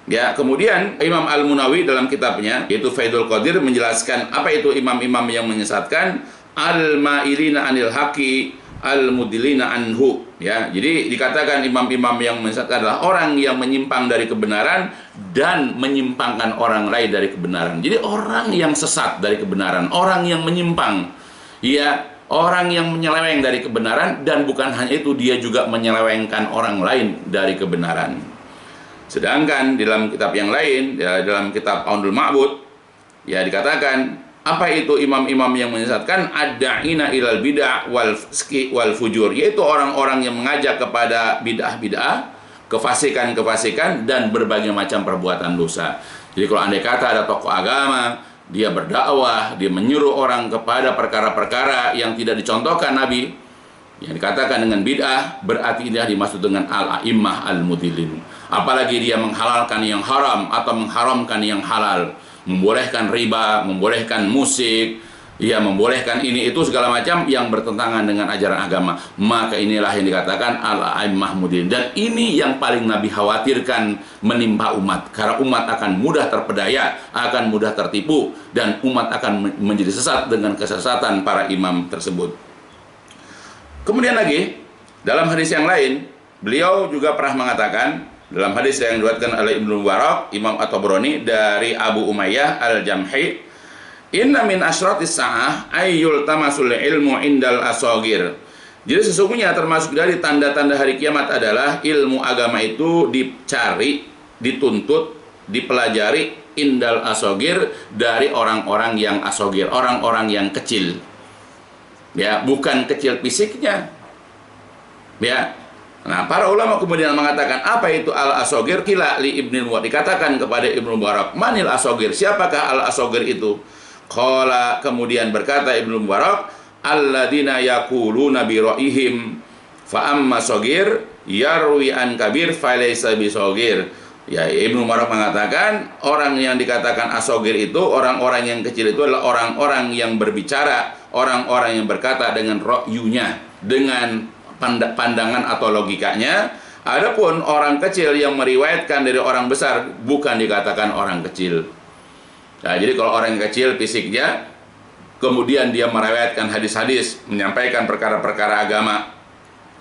Ya, kemudian Imam Al-Munawi dalam kitabnya, yaitu Faidul Qadir, menjelaskan apa itu imam-imam yang menyesatkan. Al-ma'ilina anil haqi, al-mudilina anhu. Ya, jadi dikatakan imam-imam yang menyesatkan adalah orang yang menyimpang dari kebenaran dan menyimpangkan orang lain dari kebenaran. Jadi orang yang sesat dari kebenaran, orang yang menyimpang, ya, orang yang menyeleweng dari kebenaran, dan bukan hanya itu, dia juga menyelewengkan orang lain dari kebenaran. Sedangkan dalam kitab yang lain, ya, dalam kitab Aunul Ma'bud, ya dikatakan Apa itu imam-imam yang menyesatkan? Ad-da'ina ilal bid'ah wal fisqi wal fujur, yaitu orang-orang yang mengajak kepada bid'ah-bid'ah, kefasikan-kefasikan, dan berbagai macam perbuatan dosa. Jadi kalau andai kata ada tokoh agama, dia berdakwah, dia menyuruh orang kepada perkara-perkara yang tidak dicontohkan Nabi, yang dikatakan dengan bid'ah, berarti ini dimaksud dengan al-a'immah al-mudillin. Apalagi dia menghalalkan yang haram atau mengharamkan yang halal, membolehkan riba, membolehkan musik, ya membolehkan ini itu segala macam yang bertentangan dengan ajaran agama, maka inilah yang dikatakan al-a'immah mudillin. Dan ini yang paling Nabi khawatirkan menimpa umat, karena umat akan mudah terpedaya, akan mudah tertipu, dan umat akan menjadi sesat dengan kesesatan para imam tersebut. Kemudian lagi, dalam hadis yang lain, beliau juga pernah mengatakan, dalam hadis yang diriwayatkan oleh Ibnu Mubarak, Imam At-Tabrani dari Abu Umayyah Al-Jamhi, inna min asyratis sa'ah ayyul tamasul ilmu indal asogir. Jadi sesungguhnya termasuk dari tanda-tanda hari kiamat adalah ilmu agama itu dicari, dituntut, dipelajari indal asogir, dari orang-orang yang asogir, orang-orang yang kecil. Ya, bukan kecil fisiknya. Ya. Nah, para ulama kemudian mengatakan, apa itu al-asogir? Kila li Ibnu Mubarak, dikatakan kepada Ibnu Mubarak, manil asogir? Siapakah al-asogir itu? Qala, kemudian berkata Ibnu Mubarak, alladzina yaquluna bi ra'ihim fa amma sogir yarwi an kabir fa laysa bi sogir. Ya, Ibnu Mubarak mengatakan, orang yang dikatakan asogir itu, orang-orang yang kecil itu adalah orang-orang yang berbicara, orang-orang yang berkata dengan ra'yunya, dengan pandangan atau logikanya. Adapun orang kecil yang meriwayatkan dari orang besar, bukan dikatakan orang kecil. Nah, jadi kalau orang kecil fisiknya, kemudian dia meriwayatkan hadis-hadis, menyampaikan perkara-perkara agama,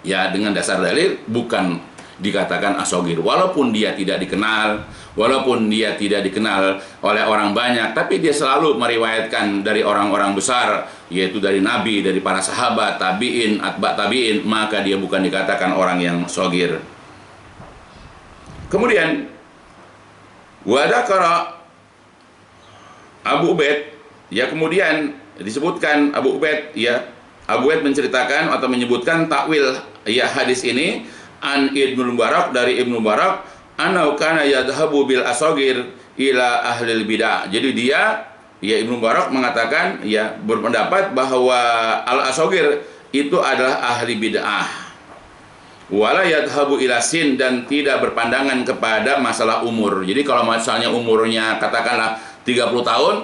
ya dengan dasar dalil, bukan dikatakan asogir. Walaupun dia tidak dikenal, walaupun dia tidak dikenal oleh orang banyak, tapi dia selalu meriwayatkan dari orang-orang besar, yaitu dari Nabi, dari para sahabat, tabi'in, atba' tabi'in, maka dia bukan dikatakan orang yang sogir. Kemudian wadakara Abu Ubaid, ya kemudian disebutkan Abu Ubaid, ya Abu Ubaid menceritakan atau menyebutkan takwil ya hadis ini an Ibnu Mubarak, dari Ibnu Mubarak, anau kana yadhabu bil asogir ila ahlil bidah. Jadi dia, ya Ibnu Mubarak mengatakan, ya berpendapat bahwa al asogir itu adalah ahli bid'ah. Wala yadhabu ila sin, dan tidak berpandangan kepada masalah umur. Jadi kalau misalnya umurnya katakanlah 30 tahun,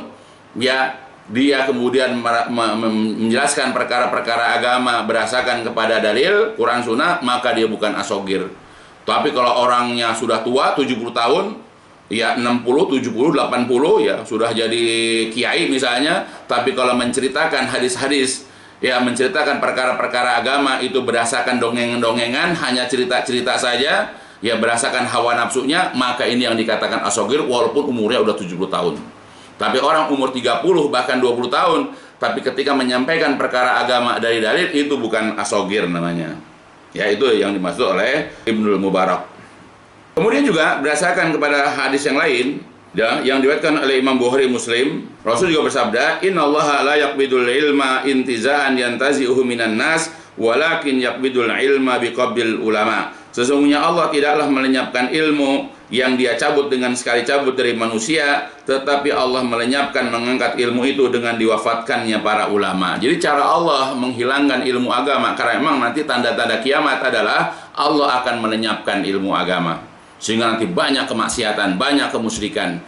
ya dia kemudian menjelaskan perkara-perkara agama berdasarkan kepada dalil Quran Sunnah, maka dia bukan asogir. Tapi kalau orangnya sudah tua 70 tahun, ya 60, 70, 80, ya sudah jadi kiai misalnya, tapi kalau menceritakan hadis-hadis, ya menceritakan perkara-perkara agama itu berdasarkan dongeng-dongengan, hanya cerita-cerita saja, ya berdasarkan hawa nafsunya, maka ini yang dikatakan asogir walaupun umurnya udah 70 tahun. Tapi orang umur 30 bahkan 20 tahun, tapi ketika menyampaikan perkara agama dari dalil, itu bukan asogir namanya. Ya, itu yang dimaksud oleh Ibnu Mubarak. Kemudian juga berdasarkan kepada hadis yang lain, ya, yang diriwayatkan oleh Imam Bukhari Muslim, Rasul juga bersabda, innallaha la yaqbidul ilma intiza'an yantazi'uhu minan nas, walakin yaqbidul ilma biqabdil ulama. Sesungguhnya Allah tidaklah melenyapkan ilmu yang dia cabut dengan sekali cabut dari manusia, tetapi Allah melenyapkan, mengangkat ilmu itu dengan diwafatkannya para ulama. Jadi cara Allah menghilangkan ilmu agama, karena memang nanti tanda-tanda kiamat adalah Allah akan melenyapkan ilmu agama, sehingga nanti banyak kemaksiatan, banyak kemusyrikan.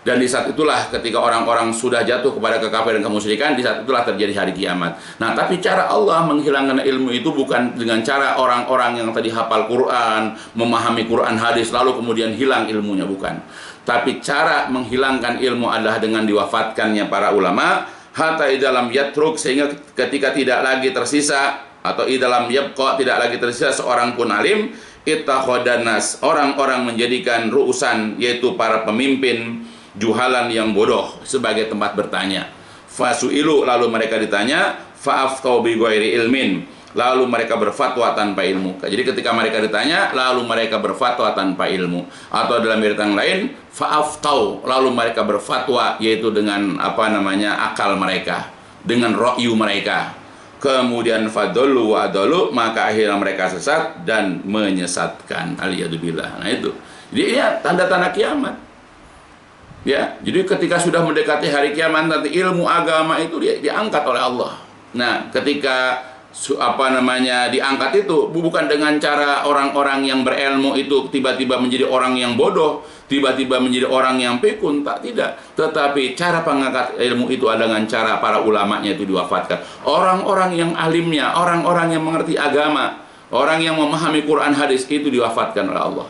Dan di saat itulah ketika orang-orang sudah jatuh kepada kekafiran dan kemusyrikan, di saat itulah terjadi hari kiamat. Nah, tapi cara Allah menghilangkan ilmu itu bukan dengan cara orang-orang yang tadi hafal Quran, memahami Quran hadis, lalu kemudian hilang ilmunya, bukan. Tapi cara menghilangkan ilmu adalah dengan diwafatkannya para ulama, hatta idalam yatruk, sehingga ketika tidak lagi tersisa, atau idalam yabqa, tidak lagi tersisa seorang pun alim, ittakhadanas, orang-orang menjadikan ru'usan, yaitu para pemimpin, juhalan yang bodoh, sebagai tempat bertanya. Fasu'ilu, lalu mereka ditanya, fa'aftau bi ghairi ilmin, lalu mereka berfatwa tanpa ilmu. Jadi ketika mereka ditanya, lalu mereka berfatwa tanpa ilmu. Atau dalam ayat yang lain, fa'aftau, lalu mereka berfatwa, yaitu dengan akal mereka, dengan ra'yu mereka. Kemudian fadollu wa adollu, maka akhirnya mereka sesat dan menyesatkan. Aliyadzubillah. Nah itu. Jadi ya tanda-tanda kiamat. Ya, jadi ketika sudah mendekati hari kiamat nanti ilmu agama itu diangkat oleh Allah. Nah, ketika diangkat itu bukan dengan cara orang-orang yang berilmu itu tiba-tiba menjadi orang yang bodoh, tiba-tiba menjadi orang yang pikun, tidak. Tetapi cara pengangkat ilmu itu adalah dengan cara para ulamanya itu diwafatkan. Orang-orang yang alimnya, orang-orang yang mengerti agama, orang yang memahami Quran hadis itu diwafatkan oleh Allah.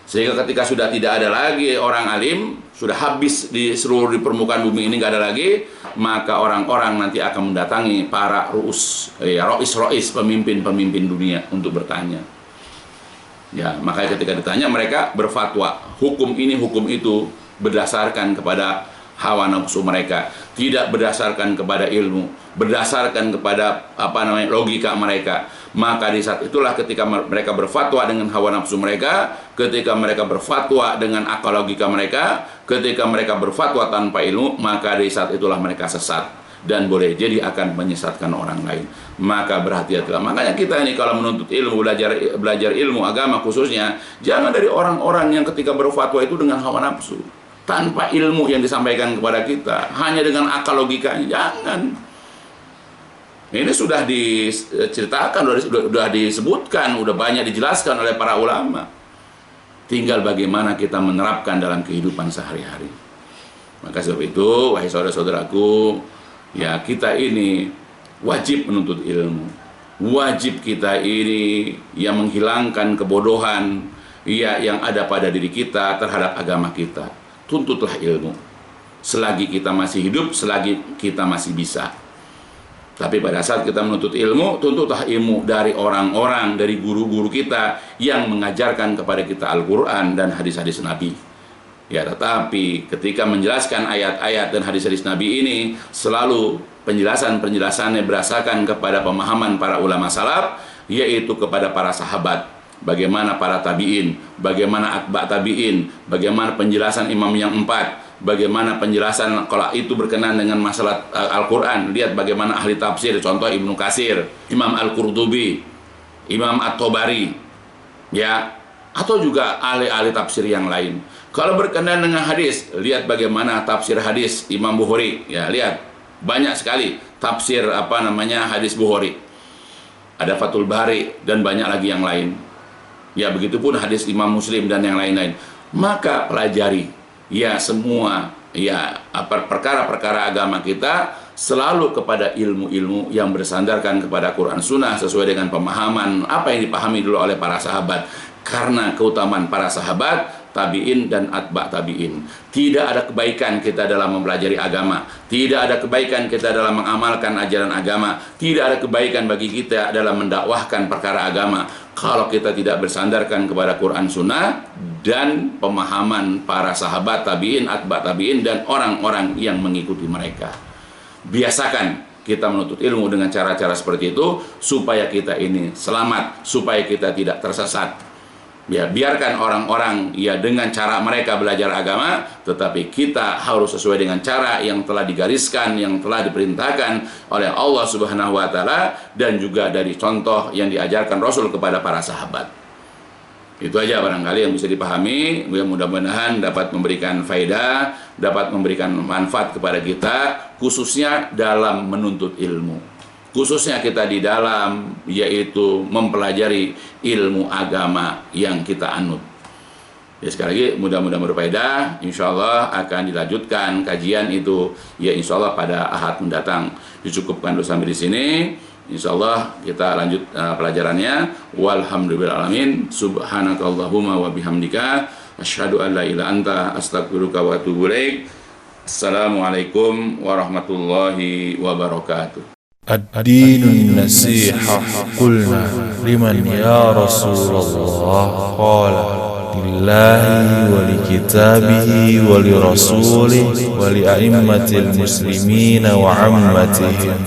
Sehingga ketika sudah tidak ada lagi orang alim, sudah habis di seluruh di permukaan bumi ini nggak ada lagi, maka orang-orang nanti akan mendatangi para rois pemimpin-pemimpin dunia untuk bertanya. Ya, makanya ketika ditanya mereka berfatwa, hukum ini hukum itu berdasarkan kepada hawa nafsu mereka, tidak berdasarkan kepada ilmu, berdasarkan kepada logika mereka. Maka di saat itulah ketika mereka berfatwa dengan hawa nafsu mereka, ketika mereka berfatwa dengan akal logika mereka, ketika mereka berfatwa tanpa ilmu, maka di saat itulah mereka sesat dan boleh jadi akan menyesatkan orang lain. Maka berhati-hatilah. Makanya kita ini kalau menuntut ilmu, belajar ilmu agama khususnya, jangan dari orang-orang yang ketika berfatwa itu dengan hawa nafsu, tanpa ilmu yang disampaikan kepada kita, hanya dengan akal logikanya. Jangan. Ini sudah diceritakan, sudah disebutkan, sudah banyak dijelaskan oleh para ulama. Tinggal bagaimana kita menerapkan dalam kehidupan sehari-hari. Maka sebab itu, wahai saudara-saudaraku, ya kita ini wajib menuntut ilmu. Wajib kita ini yang menghilangkan kebodohan yang ada pada diri kita terhadap agama kita. Tuntutlah ilmu. Selagi kita masih hidup, selagi kita masih bisa. Tapi pada saat kita menuntut ilmu, tuntutlah ilmu dari orang-orang, dari guru-guru kita yang mengajarkan kepada kita Al-Quran dan hadis-hadis Nabi. Ya, tetapi ketika menjelaskan ayat-ayat dan hadis-hadis Nabi ini, selalu penjelasannya berdasarkan kepada pemahaman para ulama salaf, yaitu kepada para sahabat. Bagaimana para tabi'in, bagaimana atba' tabi'in, bagaimana penjelasan imam yang 4, bagaimana penjelasan kalau itu berkenan dengan masalah Al-Quran. Lihat bagaimana ahli tafsir, contoh Ibnu Katsir, Imam Al-Qurtubi, Imam At-Tabari, ya, atau juga ahli-ahli tafsir yang lain. Kalau berkenan dengan hadis, lihat bagaimana tafsir hadis Imam Bukhari. Ya, lihat banyak sekali tafsir hadis Bukhari. Ada Fathul Bari dan banyak lagi yang lain. Ya, begitupun hadis Imam Muslim dan yang lain-lain. Maka pelajari ya semua perkara-perkara agama kita selalu kepada ilmu-ilmu yang bersandarkan kepada Quran Sunnah sesuai dengan pemahaman apa yang dipahami dulu oleh para sahabat. Karena keutamaan para sahabat, tabi'in dan atba' tabi'in. Tidak ada kebaikan kita dalam mempelajari agama, tidak ada kebaikan kita dalam mengamalkan ajaran agama, tidak ada kebaikan bagi kita dalam mendakwahkan perkara agama kalau kita tidak bersandarkan kepada Quran Sunnah dan pemahaman para sahabat tabi'in, atba' tabi'in dan orang-orang yang mengikuti mereka. Biasakan kita menuntut ilmu dengan cara-cara seperti itu supaya kita ini selamat, supaya kita tidak tersesat. Ya, biarkan orang-orang dengan cara mereka belajar agama, tetapi kita harus sesuai dengan cara yang telah digariskan, yang telah diperintahkan oleh Allah Subhanahu wa taala dan juga dari contoh yang diajarkan Rasul kepada para sahabat. Itu aja barangkali yang bisa dipahami. Mudah-mudahan dapat memberikan faedah, dapat memberikan manfaat kepada kita, khususnya dalam menuntut ilmu. Khususnya kita di dalam yaitu mempelajari ilmu agama yang kita anut. Ya, sekali lagi mudah-mudahan berfaedah. Insyaallah akan dilanjutkan kajian itu ya insyaallah pada Ahad mendatang. Dicukupkan dulu sampai di sini. Insyaallah kita lanjut pelajarannya. Walhamdulillahirabbil alamin. Subhanakallahumma wa bihamdika asyhadu an la ilaha anta astaghfiruka wa atubu ilaik. Assalamualaikum warahmatullahi wabarakatuh. الدين النصيحة قلنا لمن يا رسول الله قال لله ولكتابه ولرسوله ولأئمة المسلمين وعمتهم